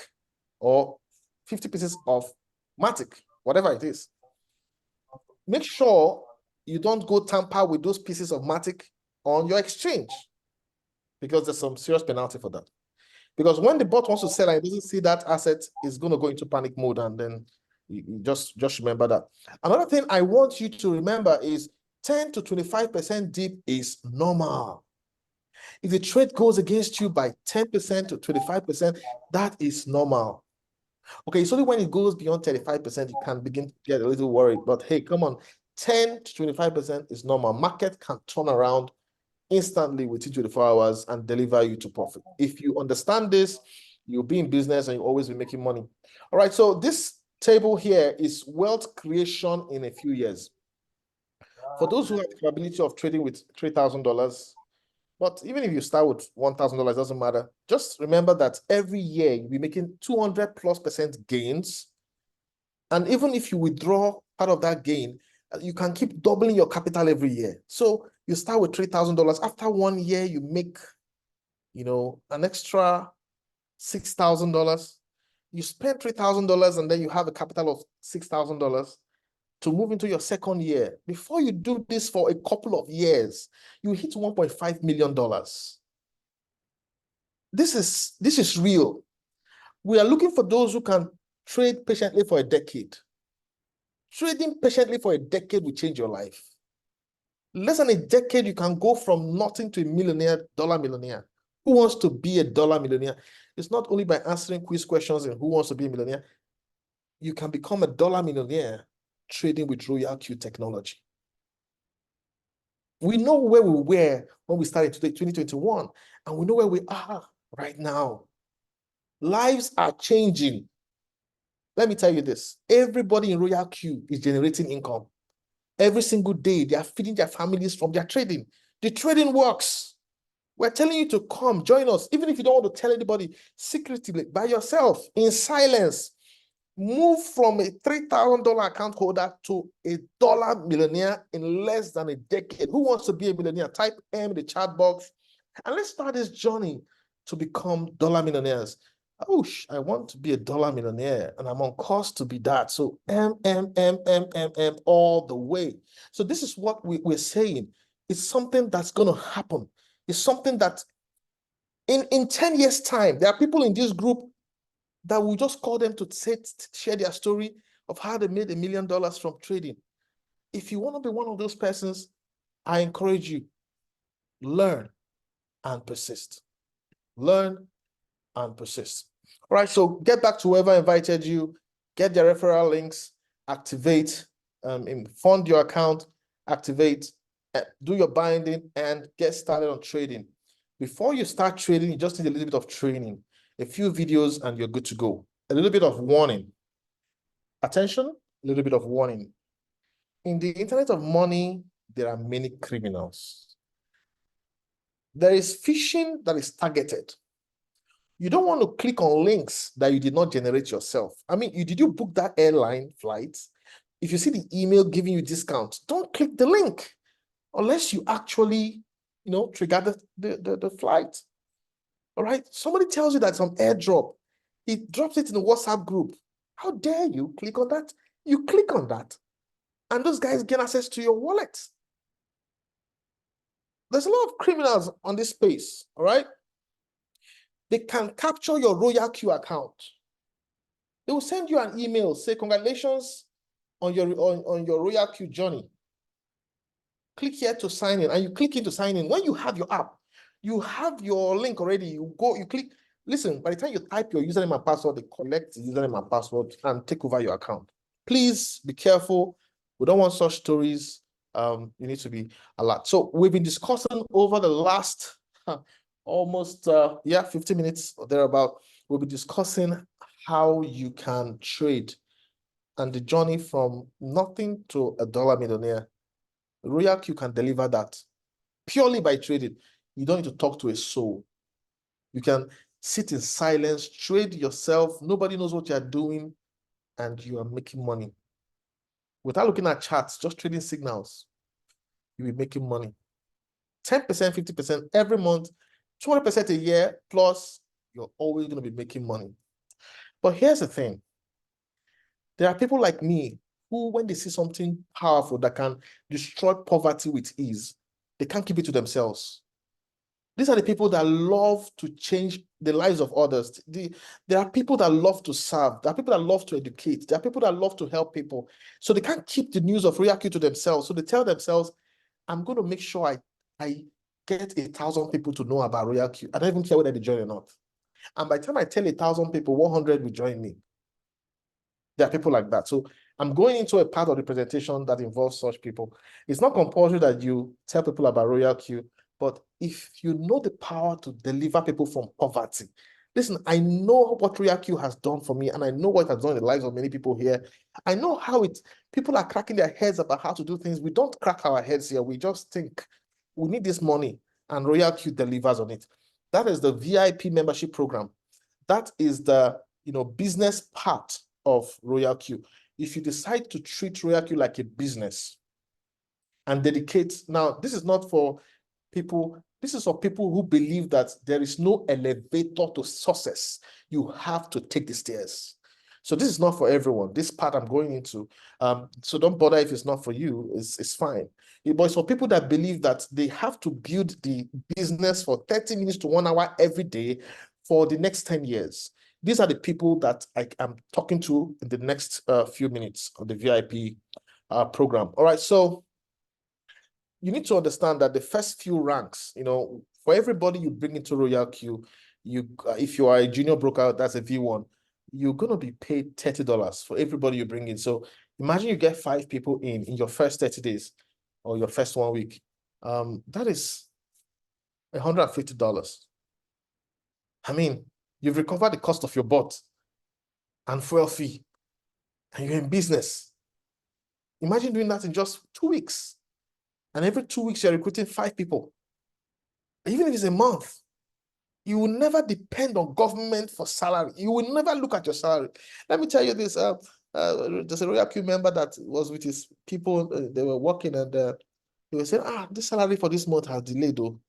S1: or 50 pieces of Matic, whatever it is, make sure you don't go tamper with those pieces of Matic on your exchange, because there's some serious penalty for that. Because when the bot wants to sell and it doesn't see that asset, is going to go into panic mode, and then you just remember that. Another thing I want you to remember is 10 to 25% dip is normal. If the trade goes against you by 10% to 25%, that is normal. Okay, it's only when it goes beyond 35% you can begin to get a little worried. But hey, come on, 10 to 25% is normal. Market can turn around instantly within 24 hours and deliver you to profit. If you understand this, you'll be in business and you'll always be making money. All right, so this table here is wealth creation in a few years. For those who have the capability of trading with $3,000, but even if you start with $1,000, doesn't matter. Just remember that every year you'll be making 200+% gains. And even if you withdraw part of that gain, you can keep doubling your capital every year. So you start with $3,000. After 1 year, you make, an extra $6,000. You spend $3,000 and then you have a capital of $6,000 to move into your second year. Before you do this for a couple of years, you hit $1.5 million. This is real. We are looking for those who can trade patiently for a decade. Trading patiently for a decade will change your life. Less than a decade, you can go from nothing to a millionaire, dollar millionaire. Who wants to be a dollar millionaire? It's not only by answering quiz questions and who wants to be a millionaire. You can become a dollar millionaire trading with Royalq technology. We know where we were when we started today, 2021, and we know where we are right now. Lives are changing. Let me tell you this. Everybody in Royalq is generating income. Every single day, they are feeding their families from their trading. The trading works. We're telling you to come, join us. Even if you don't want to tell anybody, secretly, by yourself, in silence, move from a $3,000 account holder to a dollar millionaire in less than a decade. Who wants to be a millionaire? Type M in the chat box, and let's start this journey to become dollar millionaires. Oh, I want to be a dollar millionaire, and I'm on course to be that. So M all the way. So this is what we're saying. It's something that's going to happen. It's something that in 10 years' time, there are people in this group that will just call them to share their story of how they made $1 million from trading. If you want to be one of those persons, I encourage you, learn and persist. Learn and persist. All right, so get back to whoever invited you, get their referral links, activate, fund your account, activate, do your binding, and get started on trading. Before you start trading, you just need a little bit of training, a few videos, and you're good to go. A little bit of warning. Attention, a little bit of warning. In the internet of money, there are many criminals. There is phishing that is targeted. You don't want to click on links that you did not generate yourself. I mean, did you book that airline flight? If you see the email giving you discount, don't click the link unless you actually, trigger the flight. All right. Somebody tells you that some airdrop. He drops it in the WhatsApp group. How dare you click on that? You click on that, and those guys gain access to your wallet. There's a lot of criminals on this space. All right. They can capture your Royalq account. They will send you an email, say, congratulations on your Royalq journey. Click here to sign in, and you click into sign in. When you have your app, you have your link already. You click. Listen, by the time you type your username and password, they collect the username and password and take over your account. Please be careful. We don't want such stories. You need to be alert. So we've been discussing over the last almost 50 minutes or thereabout. We'll be discussing how you can trade and the journey from nothing to a dollar millionaire. Royalq can deliver that purely by trading. You don't need to talk to a soul. You can sit in silence, trade yourself. Nobody knows what you're doing, and you are making money. without looking at charts, just trading signals, you'll be making money. 10%, 50% every month, 20% a year, plus you're always going to be making money. But here's the thing. There are people like me who, when they see something powerful that can destroy poverty with ease, they can't keep it to themselves. These are the people that love to change the lives of others. There are people that love to serve. There are people that love to educate. There are people that love to help people. So they can't keep the news of Royalq to themselves. So they tell themselves, I'm going to make sure I get 1,000 people to know about Royalq. I don't even care whether they join or not. And by the time I tell 1,000 people, 100 will join me. There are people like that. So I'm going into a part of the presentation that involves such people. It's not compulsory that you tell people about Royalq, but if you know the power to deliver people from poverty, listen, I know what Royalq has done for me, and I know what it has done in the lives of many people here. I know how people are cracking their heads about how to do things. We don't crack our heads here. We just think we need this money, and Royalq delivers on it. That is the VIP membership program. That is the business part of Royalq. If you decide to treat Royalq like a business and dedicate, now this is not for people, this is for people who believe that there is no elevator to success. You have to take the stairs. So this is not for everyone. This part I'm going into. So don't bother if it's not for you. It's fine. But it's for people that believe that they have to build the business for 30 minutes to 1 hour every day for the next 10 years. These are the people that I am talking to in the next few minutes of the VIP program. All right, so you need to understand that the first few ranks, for everybody you bring into Royalq, if you are a junior broker, that's a V1, you're going to be paid $30 for everybody you bring in. So imagine you get 5 people in your first 30 days or your first 1 week. That is $150. I mean, you've recovered the cost of your bot and fuel fee, and you're in business. Imagine doing that in just 2 weeks. And every 2 weeks, you're recruiting 5 people. Even if it's a month, you will never depend on government for salary. You will never look at your salary. Let me tell you this. There's a Royalq member that was with his people. They were working, and they were saying, this salary for this month has delayed, though.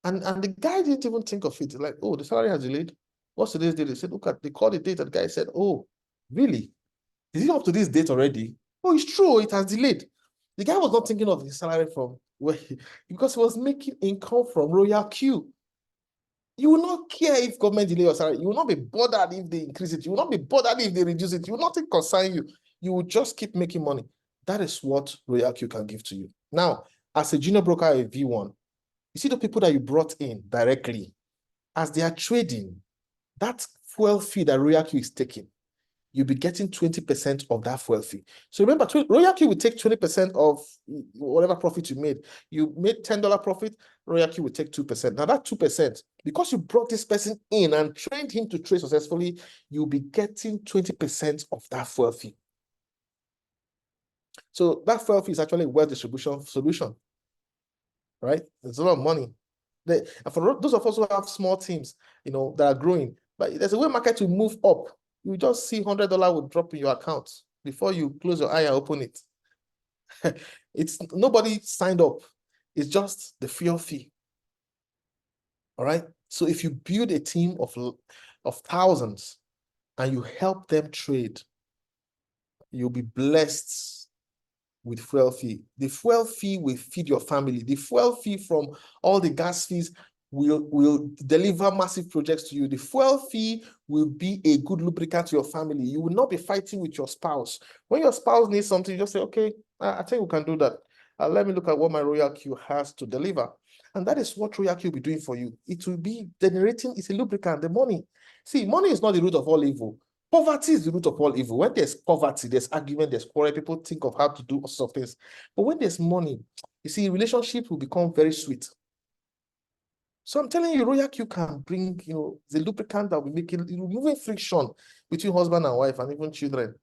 S1: And the guy didn't even think of it. Like, oh, the salary has delayed. What's today's date? They said, they called the date, and the guy said, oh, really? Is it up to this date already? Oh, it's true, it has delayed. The guy was not thinking of his salary from where because he was making income from Royalq. You will not care if government delay your salary. You will not be bothered if they increase it. You will not be bothered if they reduce it. You will not concern you. You will just keep making money. That is what Royalq can give to you. Now, as a junior broker, a V1, you see the people that you brought in directly, as they are trading, that fuel fee that Royalq is taking, you'll be getting 20% of that fuel fee. So remember, Royalq will take 20% of whatever profit you made. You made $10 profit, Royalq will take 2%. Now that 2%, because you brought this person in and trained him to trade successfully, you'll be getting 20% of that fuel fee. So that fuel fee is actually a wealth distribution solution, right? There's a lot of money. For those of us who have small teams, that are growing, but there's a way market will move up. You just see $100 will drop in your account before you close your eye and open it. It's nobody signed up. It's just the fuel fee. All right. So if you build a team of thousands and you help them trade, you'll be blessed with fuel fee. The fuel fee will feed your family. The fuel fee from all the gas fees will deliver massive projects to you. The fuel fee will be a good lubricant to your family. You will not be fighting with your spouse. When your spouse needs something, you just say, okay, I think we can do that. Let me look at what my Royalq has to deliver. And that is what Royalq will be doing for you. It will be generating, it's a lubricant, the money. See, money is not the root of all evil. Poverty is the root of all evil. When there's poverty, there's argument, there's quarrel, people think of how to do all sorts of things. But when there's money, you see, relationships will become very sweet. So I'm telling you, Royalq can bring, the lubricant that will make it, removing friction between husband and wife and even children.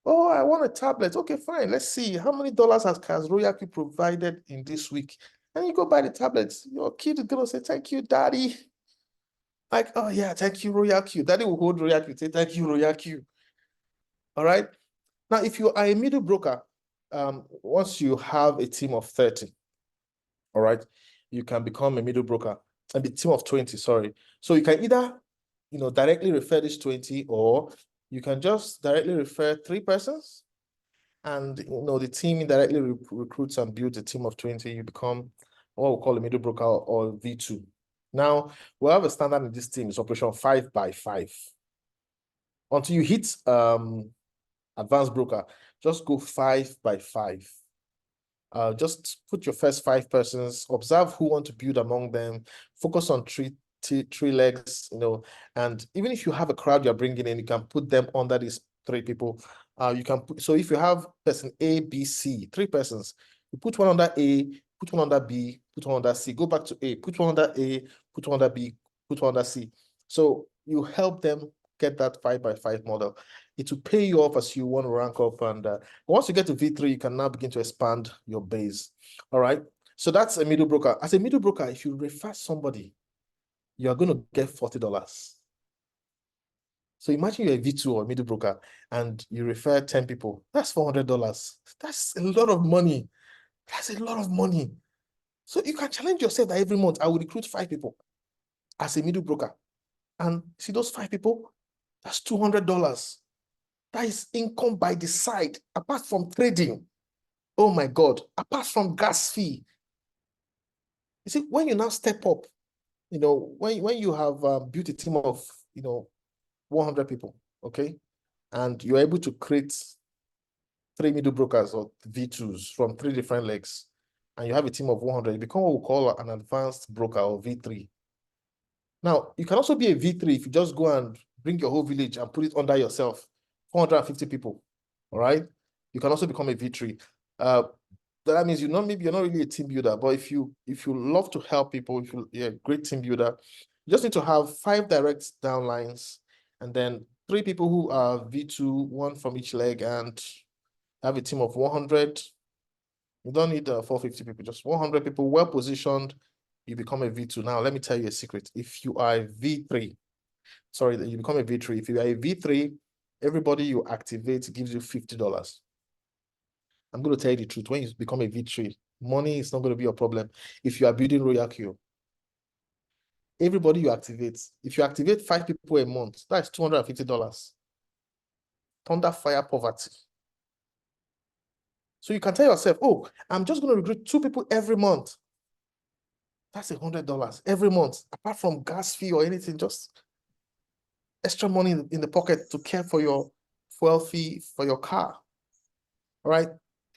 S1: Oh, I want a tablet. Okay, fine. Let's see. How many dollars has Royalq provided in this week? And you go buy the tablets. Your kid is going to say, thank you, daddy. Like, oh yeah, thank you, Royalq. Daddy will hold Royalq, say, thank you, Royalq. All right. Now, if you are a middle broker, once you have a team of 30, all right, you can become a middle broker, and the team of 20, sorry. So you can either, directly refer this 20, or you can just directly refer 3 persons, and the team indirectly recruits and builds a team of 20. You become what we call a middle broker or V2. Now, we have a standard in this team, it's operation 5 by 5. Until you hit advanced broker, just go 5 by 5. Just put your first 5 persons, observe who want to build among them, focus on three legs, and even if you have a crowd you're bringing in, you can put them under these 3 people. You can put, so if you have person A, B, C, 3 persons, you put one under A, put one under B, put one under C, go back to A, put one under A, put one under B, put one under C. So you help them get that 5 by 5 model. It will pay you off as you want to rank up. And once you get to V3, you can now begin to expand your base. All right. So that's a middle broker. As a middle broker, if you refer somebody, you are going to get $40. So imagine you're a V2 or a middle broker and you refer 10 people. That's $400. That's a lot of money. That's a lot of money. So you can challenge yourself that every month I will recruit 5 people as a middle broker. And see those 5 people? That's $200. That is income by the side, apart from trading. Oh my God, apart from gas fee. You see, when you now step up, when you have built a team of, 100 people, okay? And you're able to create 3 middle brokers or V2s from 3 different legs, and you have a team of 100, you become what we call an advanced broker or V3. Now, you can also be a V3 if you just go and bring your whole village and put it under yourself, 450 people, all right? You can also become a V3. That means maybe you're not really a team builder, but if you love to help people, if you're a great team builder, you just need to have 5 direct downlines, and then 3 people who are V2, 1 from each leg, and have a team of 100. You don't need 450 people, just 100 people well positioned. You become a V2. Now, let me tell you a secret. If you are a V3, sorry, you become a V3. If you are a V3, everybody you activate gives you $50. I'm going to tell you the truth. When you become a V3, money is not going to be a problem. If you are building Royalq, everybody you activate, if you activate 5 people a month, that's $250. Thunder fire poverty. So you can tell yourself, oh, I'm just going to recruit 2 people every month. That's $100 every month, apart from gas fee or anything, just extra money in the pocket to care for your fuel fee for your car. All right.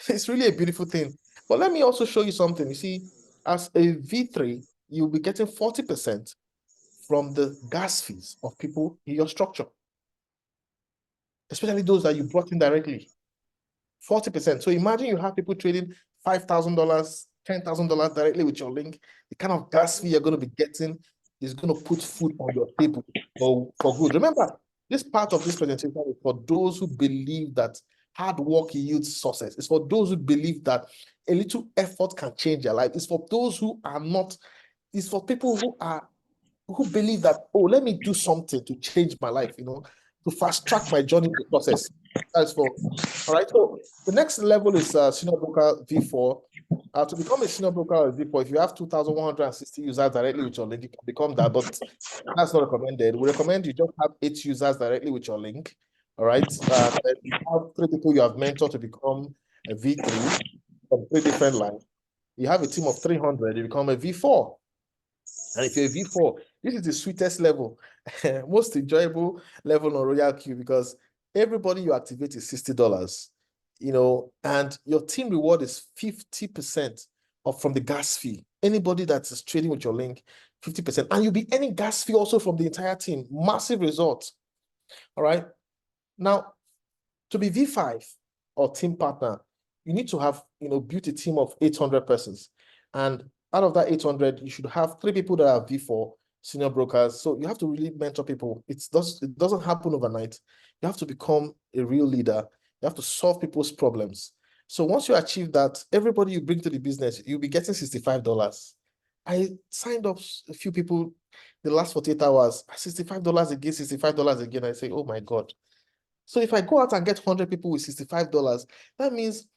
S1: It's really a beautiful thing. But let me also show you something. You see, as a V3, you'll be getting 40% from the gas fees of people in your structure, especially those that you brought in directly. 40%. So imagine you have people trading $5,000, $10,000 directly with your link. The kind of gas fee you're going to be getting is going to put food on your table for good. Remember, this part of this presentation is for those who believe that hard work yields success. It's for those who believe that a little effort can change their life. It's for those who are not, it's for people who believe that, oh, let me do something to change my life, to fast track my journey to success. That's for, all right. So the next level is senior broker V4. To become a senior broker or V4, if you have 2,160 users directly with your link, you can become that, but that's not recommended. We recommend you just have 8 users directly with your link. All right. If you have 3 people you have mentored to become a V3 from 3 different lines, you have a team of 300, you become a V4. And if you're a V4, this is the sweetest level, most enjoyable level on Royalq, because everybody you activate is $60, and your team reward is 50% from the gas fee. Anybody that is trading with your link, 50%. And you'll be earning gas fee also from the entire team. Massive result. All right. Now, to be V5 or team partner, you need to have, built a team of 800 persons. And out of that 800, you should have 3 people that are V4 senior brokers. So you have to really mentor people. It doesn't happen overnight. You have to become a real leader. You have to solve people's problems. So once you achieve that, everybody you bring to the business, you'll be getting $65. I signed up a few people the last 48 hours, $65 again, $65 again. I say, oh my God. So if I go out and get 100 people with $65, that means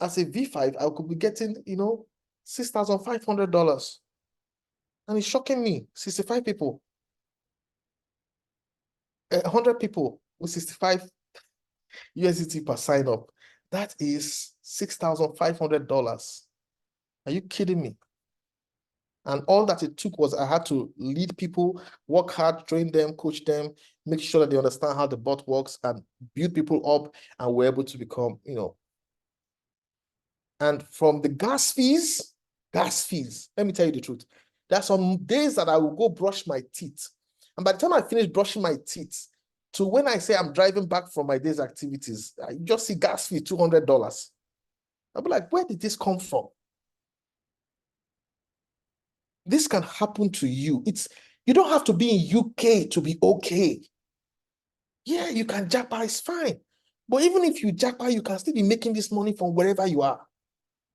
S1: as a V5, I could be getting, $6,500. And it's shocking me. 65 people, 100 people with 65 USDT per sign up. That is $6,500. Are you kidding me? And all that it took was I had to lead people, work hard, train them, coach them, make sure that they understand how the bot works and build people up, and we're able to become, and from the gas fees, let me tell you the truth. There are some days that I will go brush my teeth. And by the time I finish brushing my teeth, to when I say I'm driving back from my day's activities, I just see gas fee, $200. I'll be like, where did this come from? This can happen to you. You don't have to be in UK to be okay. Yeah, you can japa, it's fine. But even if you japa, you can still be making this money from wherever you are.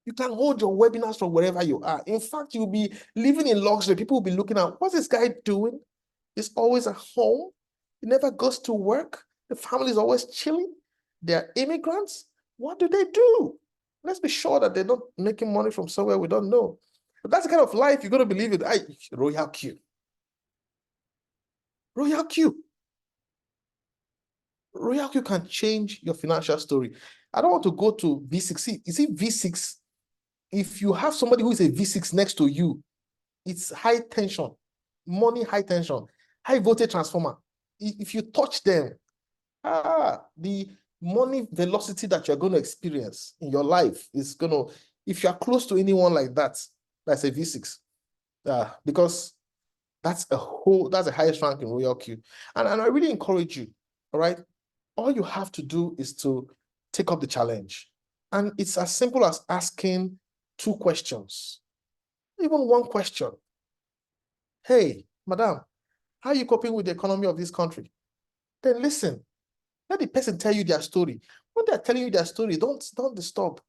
S1: You can hold your webinars from wherever you are. In fact, you'll be living in luxury. People will be looking at, what's this guy doing? He's always at home. He never goes to work. The family is always chilling. They're immigrants. What do they do? Let's be sure that they're not making money from somewhere we don't know. But that's the kind of life you're going to believe in. Royalq. Royalq. Royalq can change your financial story. I don't want to go to V6. See, you see V6, if you have somebody who is a V6 next to you, it's high tension, money, high tension, high voltage transformer. If you touch them, the money velocity that you're going to experience in your life is going to, if you're close to anyone like that, that's a V6. Because that's the highest rank in Royalq. And I really encourage you, all right? All you have to do is to take up the challenge. And it's as simple as asking 2 questions, even 1 question. Hey, madam, how are you coping with the economy of this country? Then listen, let the person tell you their story. When they're telling you their story, don't disturb.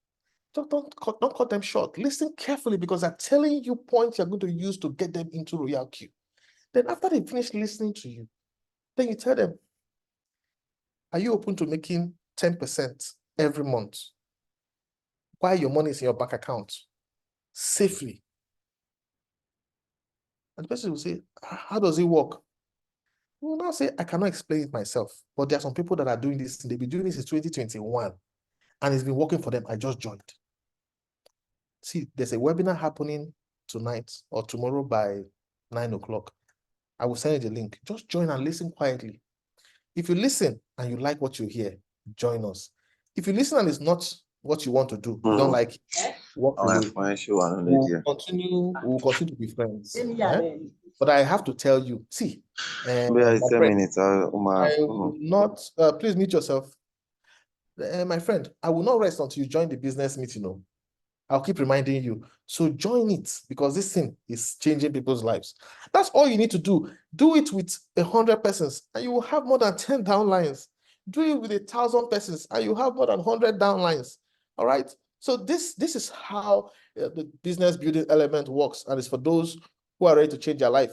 S1: Don't cut them short. Listen carefully, because they're telling you points you're going to use to get them into Royalq. Then after they finish listening to you, then you tell them, are you open to making 10% every month while your money is in your bank account safely? And the person will say, how does it work? You will now say, I cannot explain it myself, but there are some people that are doing this. They've been doing this since 2021, and it's been working for them. I just joined. See, there's a webinar happening tonight or tomorrow by 9 o'clock. I will send you the link. Just join and listen quietly. If you listen and you like what you hear, join us. If you listen and it's not what you want to do, you don't like it, walk away. We'll continue to be friends. But I have to tell you, see, my friend, I will not, please mute yourself. My friend, I will not rest until you join the business meeting. I'll keep reminding you. So join it, because this thing is changing people's lives. That's all you need to do. Do it with 100 persons and you will have more than 10 downlines. Do it with 1,000 persons and you have more than 100 downlines. All right. So this is how the business building element works, and it's for those who are ready to change their life.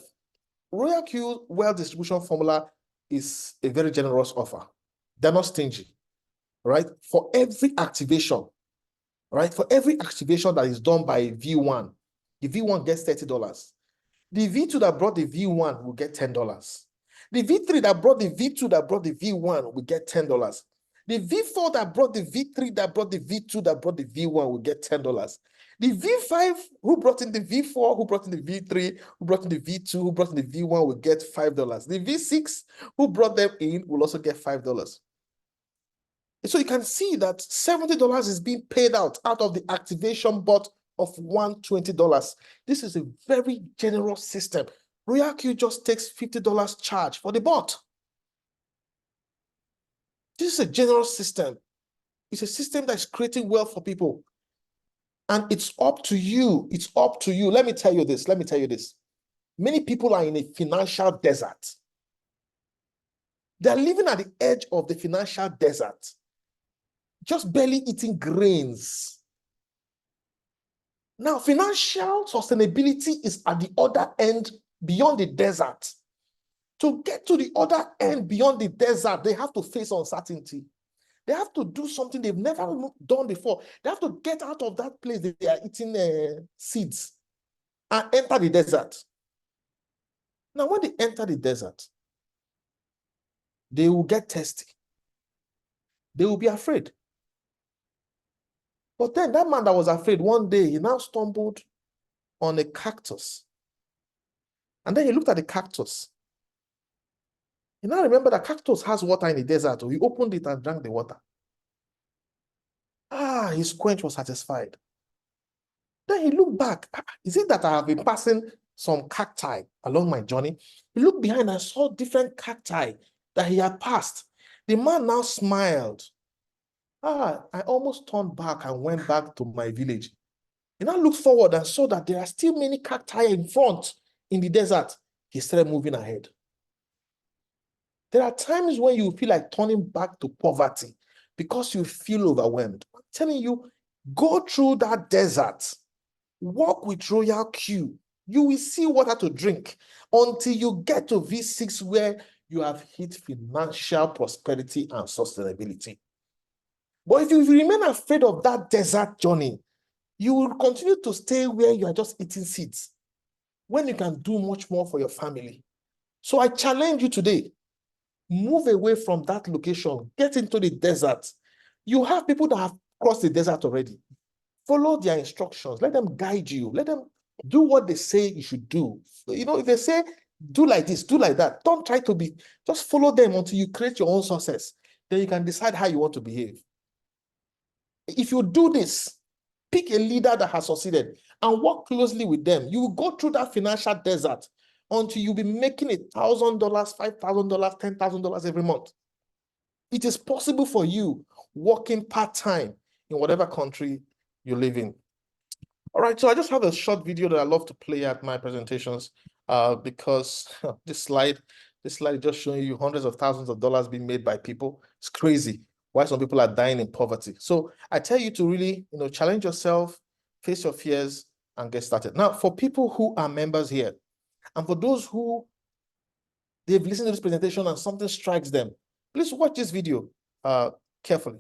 S1: Royalq wealth distribution formula is a very generous offer. They're not stingy. Right? For every activation, right? For every activation that is done by V1, the V1 gets $30. The V2 that brought the V1 will get $10. The V3 that brought the V2 that brought the V1 will get $10. The V4 that brought the V3 that brought the V2 that brought the V1 will get $10. The V5 who brought in the V4, who brought in the V3, who brought in the V2, who brought in the V1 will get $5. The V6 who brought them in will also get $5. So you can see that $70 is being paid out of the activation bot of $120. This is a very generous system. Royalq just takes $50 charge for the bot. This is a generous system. It's a system that's creating wealth for people. And it's up to you. It's up to you. Let me tell you this. Many people are in a financial desert. They're living at the edge of the financial desert, just barely eating grains. Now, financial sustainability is at the other end, beyond the desert. To get to the other end beyond the desert, they have to face uncertainty. They have to do something they've never done before. They have to get out of that place that they are eating seeds and enter the desert. Now, when they enter the desert, they will get thirsty. They will be afraid. But then that man that was afraid, one day, he now stumbled on a cactus. And then he looked at the cactus. He now remembered that cactus has water in the desert. So he opened it and drank the water. His quench was satisfied. Then he looked back. Is it that I have been passing some cacti along my journey? He looked behind and saw different cacti that he had passed. The man now smiled. I almost turned back and went back to my village. He now looked forward and saw that there are still many cacti in front in the desert. He started moving ahead. There are times when you feel like turning back to poverty because you feel overwhelmed. I'm telling you, go through that desert. Walk with Royalq. You will see water to drink until you get to V6 where you have hit financial prosperity and sustainability. But if you remain afraid of that desert journey, you will continue to stay where you are just eating seeds when you can do much more for your family. So I challenge you today, move away from that location, get into the desert. You have people that have crossed the desert already. Follow their instructions. Let them guide you. Let them do what they say you should do. If they say, do like this, do like that, don't try to be, just follow them until you create your own success. Then you can decide how you want to behave. If you do this, pick a leader that has succeeded and work closely with them. You will go through that financial desert until you'll be making $1,000, $5,000, $10,000 every month. It is possible for you working part-time in whatever country you live in. All right, so I just have a short video that I love to play at my presentations because this slide is just showing you hundreds of thousands of dollars being made by people. It's crazy why some people are dying in poverty. So I tell you to really, challenge yourself, face your fears, and get started. Now, for people who are members here, and for those who they've listened to this presentation and something strikes them, please watch this video carefully.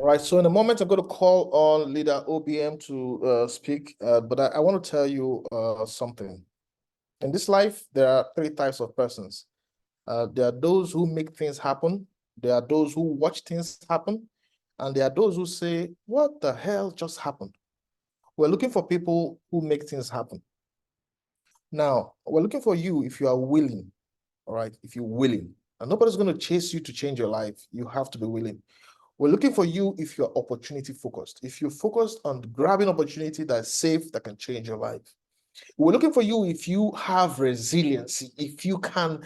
S1: All right, so in a moment, I'm going to call on leader OBM to speak, but I want to tell you something. In this life, there are three types of persons. There are those who make things happen. There are those who watch things happen. And there are those who say, what the hell just happened? We're looking for people who make things happen. Now, we're looking for you if you are willing, all right, if you're willing. And nobody's going to chase you to change your life. You have to be willing. We're looking for you if you're opportunity focused. If you're focused on grabbing opportunity that's safe, that can change your life. We're looking for you if you have resiliency, if you can,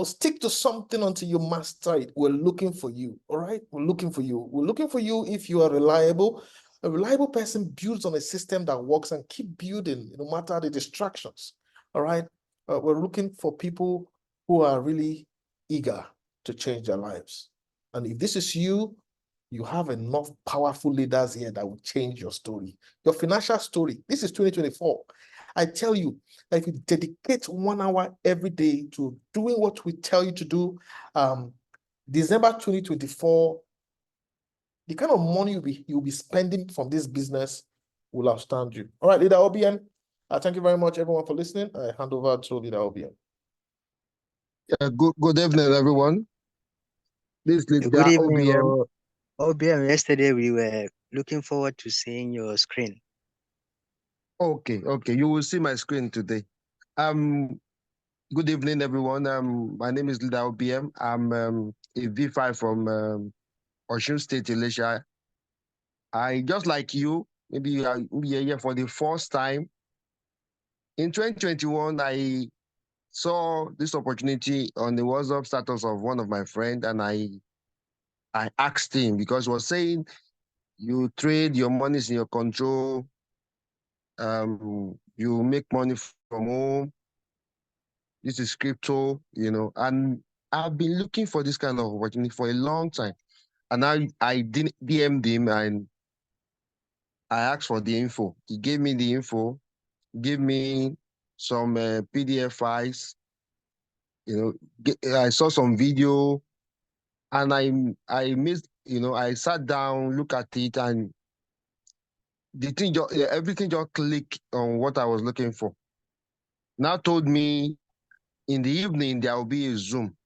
S1: stick to something until you master it. We're looking for you, all right? We're looking for you. We're looking for you if you are reliable. A reliable person builds on a system that works and keep building, no matter the distractions, all right? We're looking for people who are really eager to change their lives. And if this is you, you have enough powerful leaders here that will change your story, your financial story. This is 2024. I tell you that if you dedicate 1 hour every day to doing what we tell you to do, December 2024, the kind of money you'll be spending from this business will outstand you. All right, Leader OBM, thank you very much, everyone, for listening. I hand over to Leader OBM.
S4: Good evening, everyone. This is
S5: Good evening,
S4: OBM.
S5: OBM. Yesterday we were looking forward to seeing your screen.
S4: Okay. You will see my screen today. Good evening, everyone. My name is Leader OBM. I'm a V5 from Osun State, Elisha. I just like you. Maybe you are here for the first time. In 2021, I saw this opportunity on the WhatsApp status of one of my friends, and I asked him because he was saying you trade, your money is in your control. You make money from home. This is crypto, and I've been looking for this kind of opportunity for a long time. And I didn't DM'd him and I asked for the info. He gave me the info, gave me some PDF files, I saw some video and I missed, I sat down, look at it, and the thing everything just clicked on what I was looking for. Now told me in the evening there will be a Zoom.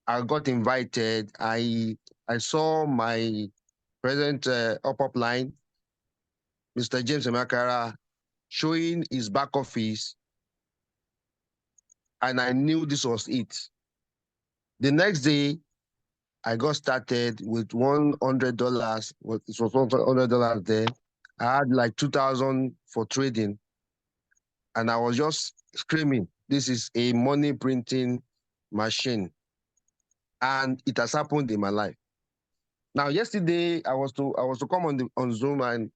S4: I got invited. I saw my present up line, Mr. James Emakara, showing his back office, and I knew this was it. The next day, I got started with $100. It was $100 there. I had like 2,000 for trading, and I was just screaming, "This is a money printing machine," and it has happened in my life. Now, yesterday I was to come on Zoom, and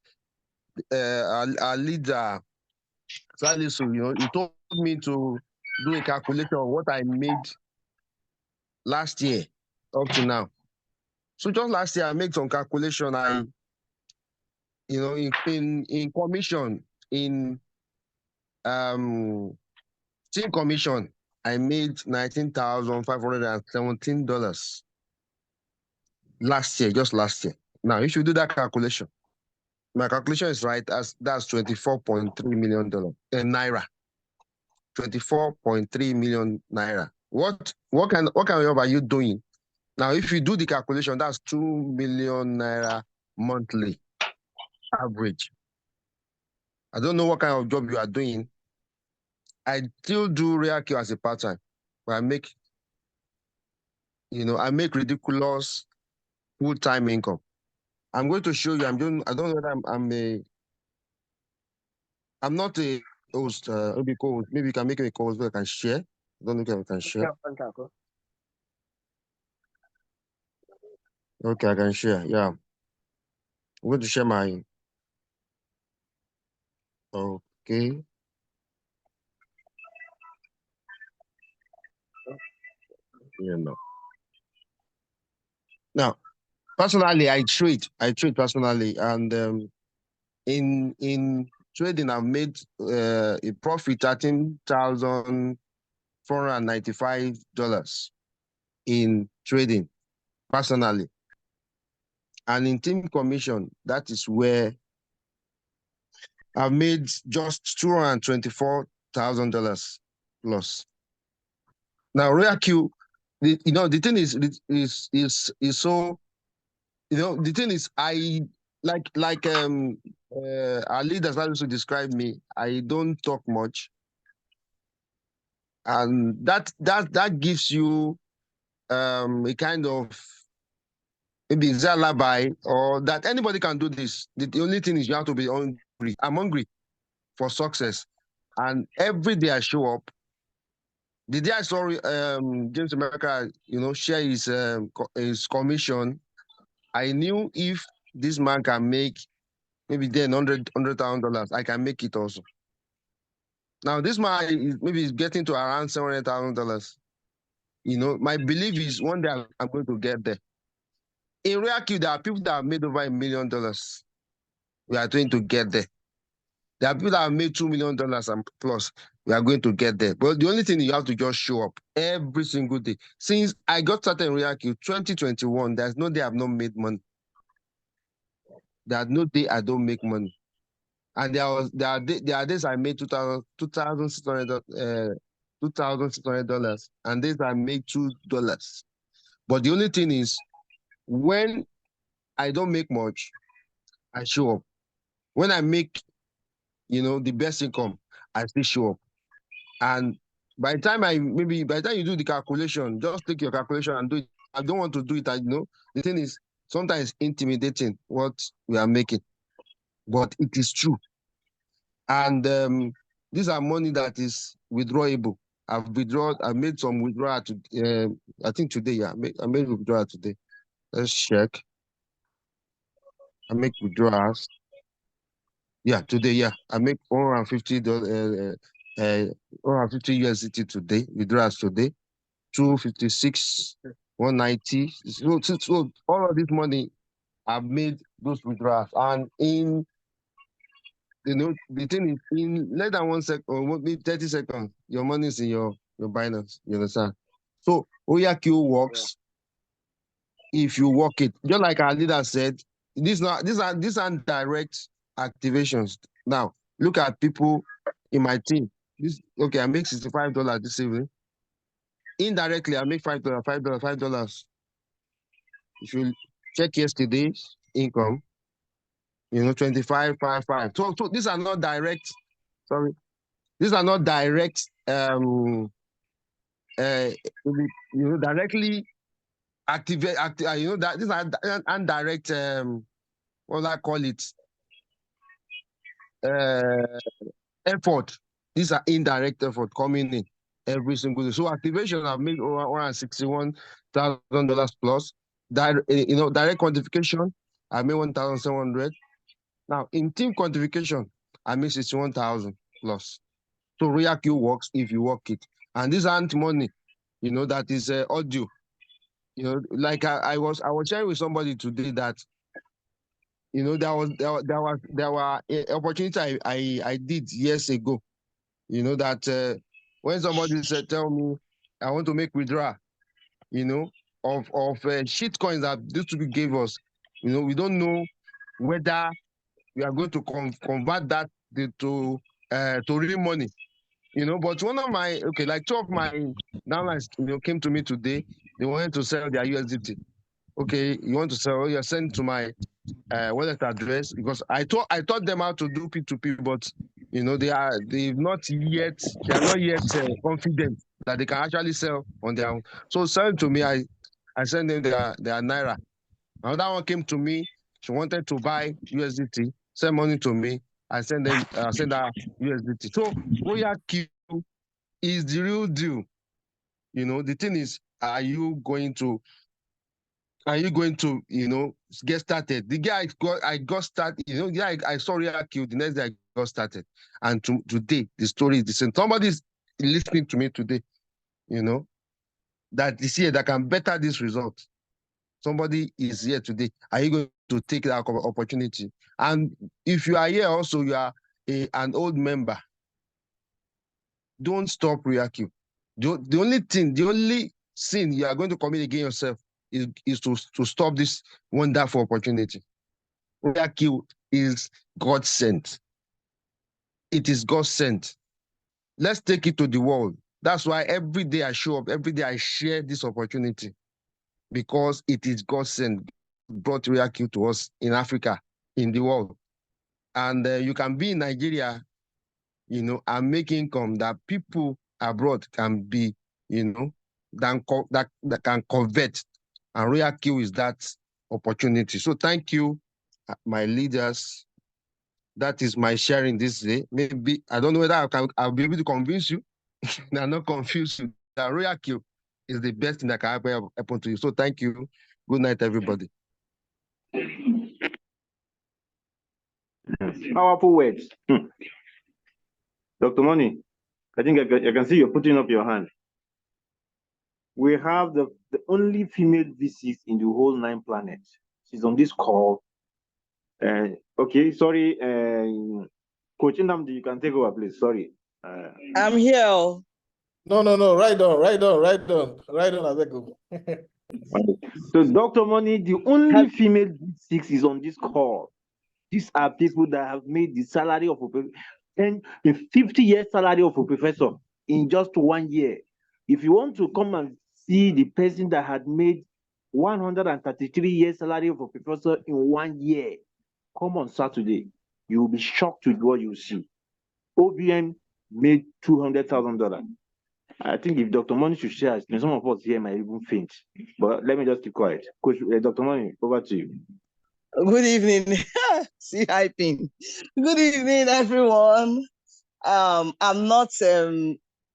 S4: our leader, Salisu, he told me to do a calculation of what I made last year up to now. So just last year I made some calculation. In commission, in team commission, I made $19,517 last year, just last year. Now, if you do that calculation, my calculation is right. That's $24.3 million naira. 24.3 million naira. What kind of job are you doing? Now, if you do the calculation, that's 2 million naira monthly average. I don't know what kind of job you are doing. I still do Royalq as a part-time, but I make ridiculous full-time income. I'm going to show you. I don't know whether I'm not a host. Maybe co-host. Maybe you can make me a co-host so I can share. I don't know if I can share. Okay, I can share. Yeah. I'm going to share my. Okay. Yeah, no. Now, personally, I trade. Personally, and in trading, I've made a profit $13,495 in trading personally. And in team commission, that is where I've made just $224,000 plus. Now, Royalq, the thing is so, the thing is, our leaders like to describe me. I don't talk much, and that gives you a kind of maybe it's a alibi or that anybody can do this. The only thing is you have to be hungry. I'm hungry for success, and every day I show up. The day I saw James America, share his commission, I knew if this man can make maybe then $100,000, I can make it also. Now this man is maybe getting to around $700,000. My belief is one day I'm going to get there. In Royalq, there are people that have made over $1 million. We are going to get there. There are people that have made $2 million and plus. We are going to get there. But the only thing you have to just show up every single day. Since I got started in Royalq 2021, there's no day I've not made money. There's no day I don't make money. And there are days I made $2,600, and days I made $2. But the only thing is, when I don't make much, I show up. When I make, the best income, I still show up. And by the time you do the calculation, just take your calculation and do it. I don't want to do it. The thing is, sometimes intimidating what we are making, but it is true. And these are money that is withdrawable. I've made some withdrawal I think today, yeah, I made withdrawal today. Let's check. I make withdrawals. Yeah, today, yeah. I make $150 USDT today, withdrawals today. 256, 190. So all of this money I've made those withdrawals. And the thing is, in less than 1 second, or maybe 30 seconds, your money is in your Binance. You understand? So Royalq works if you work it. Just like our leader said, these aren't direct activations. Now, look at people in my team. I make $65 this evening. Indirectly, I make $5, $5. If you check yesterday's income, 25.55. So these are not direct. Sorry, these are not direct. Directly activate. That these are indirect. What do I call it? Effort. These are indirect effort coming in every single day. So activation, I've made over $161,000 plus. Direct quantification, I made 1,700. Now in team quantification, I made 61,000 plus. So Royalq works if you work it, and these aren't money. That is audio. Like I was sharing with somebody today that there were opportunity I did years ago. That when somebody tell me I want to make withdrawal, of shit coins that these people gave us, we don't know whether we are going to convert that to real money. But one of my two of my downlines came to me today. They wanted to sell their USDT. Okay, you want to sell? You're sent to my wallet address, because I taught them how to do P2P, but they are not yet confident that they can actually sell on their own. So sell to me, I send them their Naira. Another one came to me, she wanted to buy USDT, send money to me, I send her USDT. So Royalq is the real deal. The thing is, are you going to get started? The guy I got started, I saw Royalq, the next day I got started. And today, the story is the same. Somebody's listening to me today, that is here that can better this result. Somebody is here today. Are you going to take that opportunity? And if you are here also, you are an old member, don't stop Royalq. The only sin you are going to commit against yourself is to stop this wonderful opportunity. Royalq is God sent. It is God sent. Let's take it to the world. That's why every day I show up, every day I share this opportunity, because it is God sent. Brought Royalq to us in Africa, in the world. And you can be in Nigeria, and make income that people abroad can be, that can convert. And Royalq is that opportunity. So thank you, my leaders. That is my sharing this day. Maybe, I don't know whether I'll be able to convince you. I'm not confused. That Royalq is the best thing that can happen to you. So thank you. Good night, everybody.
S6: Powerful words. Dr. Money, I think I can see you're putting up your hand. We have the only female VC in the whole 9 planets. She's on this call. Okay, sorry. Coach Nnamdi, you can take over, please. Sorry.
S7: I'm here.
S1: No. Right on, Abeko.
S6: So, Dr. Money, the only female V6 is on this call. These are people that have made the salary of the 50-year salary of a professor in just 1 year. If you want to come and see the person that had made 133 years salary of a professor in 1 year, come on Saturday. You will be shocked with what you see. OBN made $200,000. I think if Dr. Money should share, some of us here might even faint. But let me just keep quiet. Coach, Dr. Money, over to you.
S7: Good evening. See hyping. Good evening, everyone. I'm not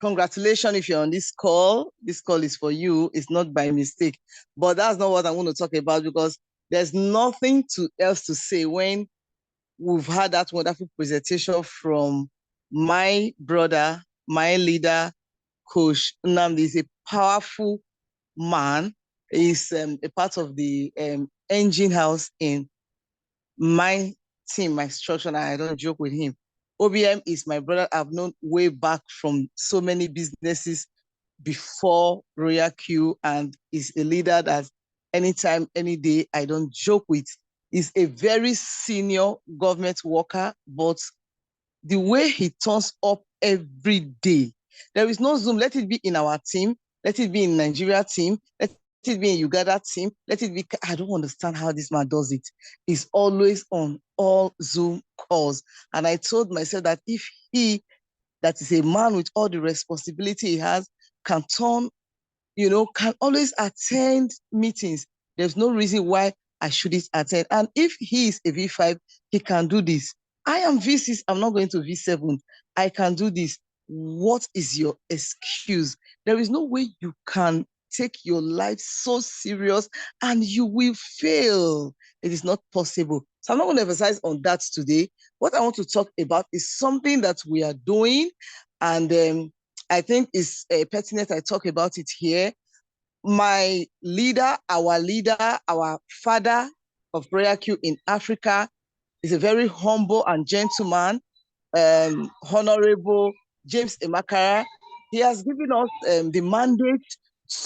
S7: congratulations if you're on this call. This call is for you. It's not by mistake. But that's not what I want to talk about, because there's nothing else to say when we've had that wonderful presentation from my brother, my leader, Coach Nnamdi. Is a powerful man. He's a part of the engine house in my team, my structure, and I don't joke with him. OBM is my brother I've known way back from so many businesses before Royalq, and is a leader that anytime, any day, I don't joke with. He's a very senior government worker, but the way he turns up every day, there is no Zoom. Let it be in our team. Let it be in Nigeria team. Let it be in Uganda team. Let it be. I don't understand how this man does it. He's always on all Zoom calls. And I told myself that if he, that is a man with all the responsibility he has, can turn, can always attend meetings, there's no reason why I shouldn't attend. And if he is a V5, he can do this. I am V6, I'm not going to V7. I can do this. What is your excuse? There is no way you can take your life so serious and you will fail. It is not possible. So I'm not going to emphasize on that today. What I want to talk about is something that we are doing, and I think it's pertinent I talk about it here. My leader, our father of Royalq in Africa, is a very humble and gentleman, Honorable James Emakara. He has given us the mandate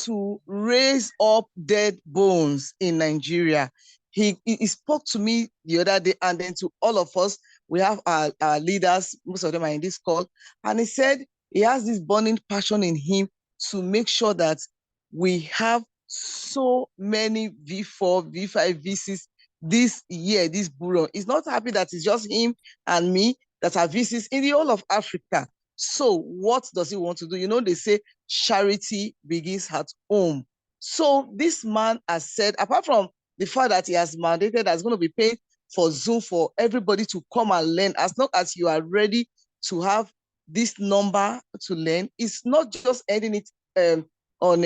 S7: to raise up dead bones in Nigeria. He spoke to me the other day, and then to all of us. We have our leaders, most of them are in this call, and he said he has this burning passion in him to make sure that we have so many V4, V5, V6 this year, this bureau. He's not happy that it's just him and me that are VCs in the whole of Africa. So what does he want to do? They say charity begins at home. So this man has said, apart from the fact that he has mandated that's going to be paid for Zoom for everybody to come and learn, as long as you are ready to have this number to learn, it's not just ending it on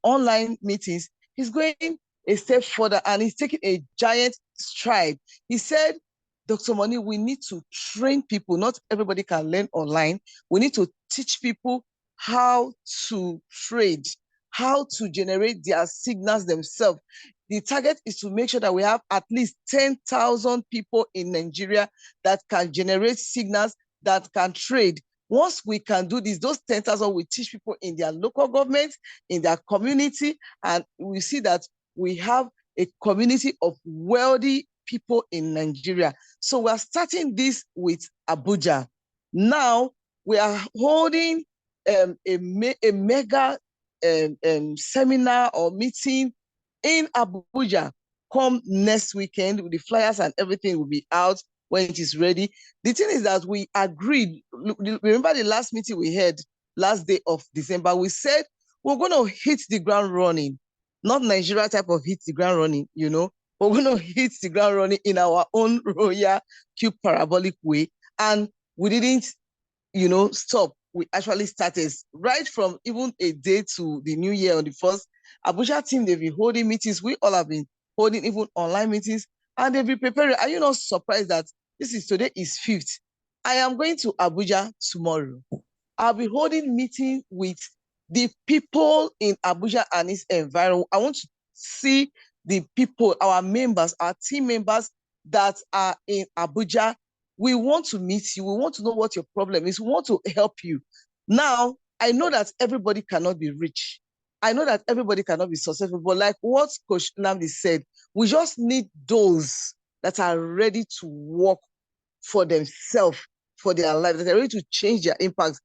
S7: online meetings. He's going a step further and he's taking a giant stride. He said, Dr. Money, we need to train people. Not everybody can learn online. We need to teach people how to trade, how to generate their signals themselves. The target is to make sure that we have at least 10,000 people in Nigeria that can generate signals, that can trade. Once we can do this, those 10,000 will teach people in their local government, in their community, and we see that we have a community of wealthy people in Nigeria. So we are starting this with Abuja. Now we are holding a mega seminar or meeting in Abuja. Come next weekend, with the flyers and everything will be out when it is ready. The thing is that we agreed. Remember the last meeting we had last day of December, we said we're going to hit the ground running, not Nigeria type of hit the ground running, you know, but we're going to hit the ground running in our own Royalq parabolic way. And we didn't, you know, stop. We actually started right from even a day to the new year on the 1st. Abuja team, they've been holding meetings. We all have been holding even online meetings, and they've been preparing. Are you not surprised that today is 5th? I am going to Abuja tomorrow. I'll be holding meeting with the people in Abuja and its environment. I want to see the people, our members, our team members that are in Abuja. We want to meet you. We want to know what your problem is. We want to help you. Now, I know that everybody cannot be rich. I know that everybody cannot be successful, but like what Coach Nnamdi said, we just need those that are ready to work for themselves, for their life, that are ready to change their impact.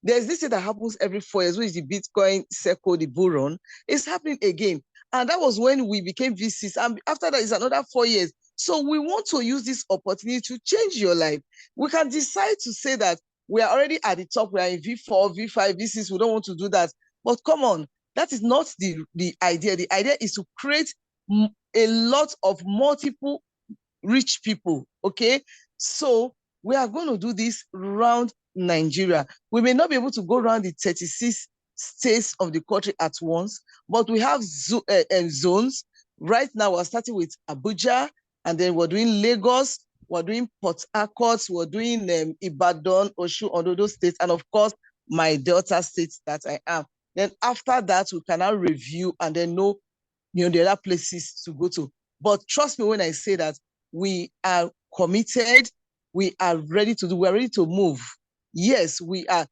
S7: There's this thing that happens every 4 years, which is the Bitcoin circle, the bull run. It's happening again. And that was when we became VCs. And after that is another 4 years. So we want to use this opportunity to change your life. We can decide to say that we are already at the top. We are in V4, V5, V6. We don't want to do that. But come on, that is not the idea. The idea is to create a lot of multiple rich people, okay? So we are going to do this around Nigeria. We may not be able to go around the 36 states of the country at once, but we have zones. Right now, we're starting with Abuja, and then we're doing Lagos, we're doing Port Harcourt, we're doing Ibadan, Osun, Ododo states, and of course, my Delta states that I am. Then after that, we can now review and then know, the other places to go to. But trust me when I say that we are committed, we are ready to do, we're ready to move. Yes, we are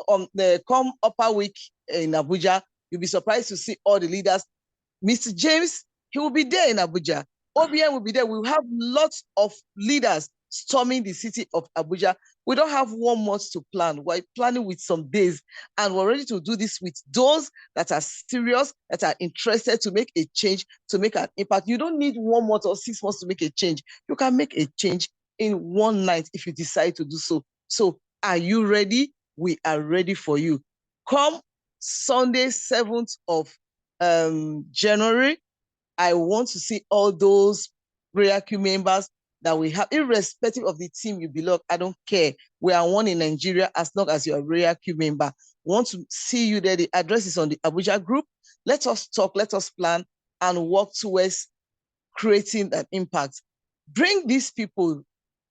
S7: on the come upper week in Abuja. You'll be surprised to see all the leaders. Mr. James, he will be there in Abuja. OBM will be there. We'll have lots of leaders storming the city of Abuja. We don't have 1 month to plan. We're planning with some days, and we're ready to do this with those that are serious, that are interested to make a change, to make an impact. You don't need 1 month or 6 months to make a change. You can make a change in one night if you decide to do so. So are you ready? We are ready for you. Come Sunday, 7th of January, I want to see all those Royalq members that we have, irrespective of the team you belong. I don't care. We are one in Nigeria as long as you're a Royalq member. We want to see you there. The address is on the Abuja group. Let us talk, let us plan and work towards creating an impact. Bring these people,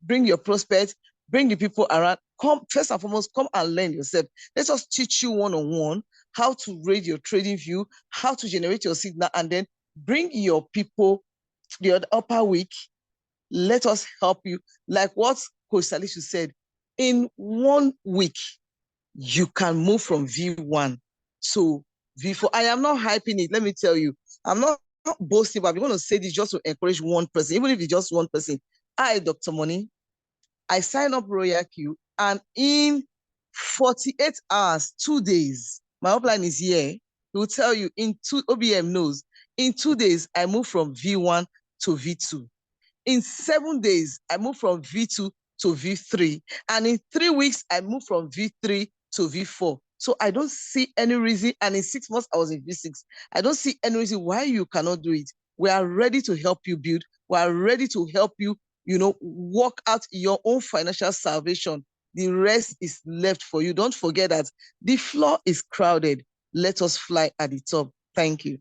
S7: bring your prospects, bring the people around. Come, first and foremost, come and learn yourself. Let us teach you one-on-one how to read your trading view, how to generate your signal, and then bring your people the upper week. Let us help you. Like what Coach Salisu said, in 1 week, you can move from V1 to V4. I am not hyping it. Let me tell you, I'm not boasting, but I'm going to say this just to encourage one person, even if it's just one person. I, Dr. Money, I sign up Royalq, and in 48 hours, 2 days, my upline is here. He will tell you OBM knows, in 2 days, I move from V1 to V2. In 7 days, I move from V2 to V3. And in 3 weeks, I move from V3 to V4. So I don't see any reason, and in 6 months, I was in V6. I don't see any reason why you cannot do it. We are ready to help you build. We are ready to help you, work out your own financial salvation. The rest is left for you. Don't forget that the floor is crowded. Let us fly at the top. Thank you.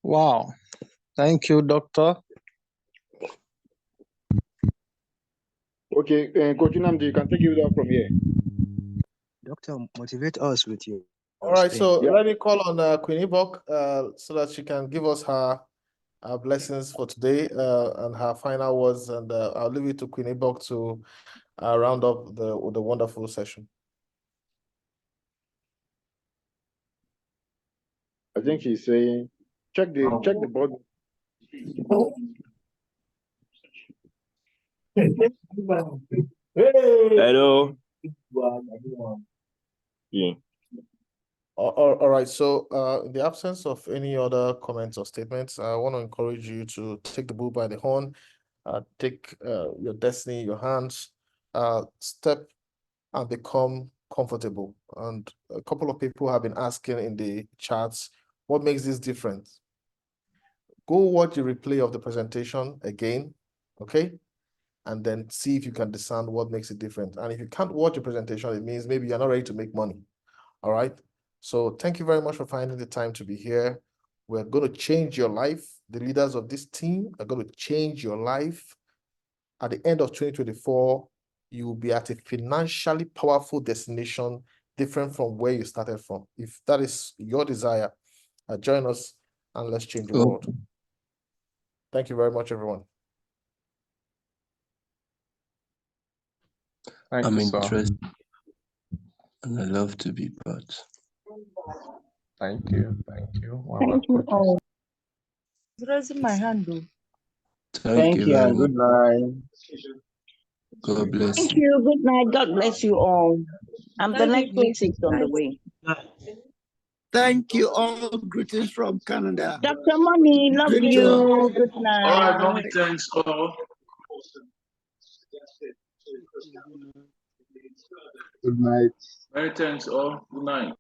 S8: Wow. Thank you, Doctor.
S9: Okay, Coach Nnamdi, you can take it down from here.
S5: Doctor, motivate us with you.
S1: All right, so let me call on Queen Ibok so that she can give us her our blessings for today and her final words, and I'll leave it to Queen Ibok to round up the wonderful session.
S9: I think she's saying, check the board.
S10: Hello. Yeah.
S1: All right, so in the absence of any other comments or statements, I want to encourage you to take the bull by the horn, take your destiny in your hands, step and become comfortable. And a couple of people have been asking in the chats, what makes this different? Go watch the replay of the presentation again, okay? And then see if you can discern what makes it different. And if you can't watch the presentation, it means maybe you're not ready to make money, all right? So thank you very much for finding the time to be here. We're going to change your life. The leaders of this team are going to change your life. At the end of 2024, you will be at a financially powerful destination different from where you started from. If that is your desire, join us and let's change the world. Thank you very much, everyone.
S2: I'm interested and I love to be part.
S8: Thank you. Thank you.
S11: Thank you all. Raising my hand though.
S2: Thank you very
S6: and
S2: much.
S6: good night.
S2: God bless
S11: Thank
S2: you.
S11: you. Good night. God bless you all. And the next week is on the way.
S12: Thank you all. Greetings from Canada.
S11: Dr. Money, love
S12: Good
S11: you.
S12: job.
S11: Good night.
S12: All right, mommy, thanks all.
S9: Good night.
S12: Many thanks all. Good night.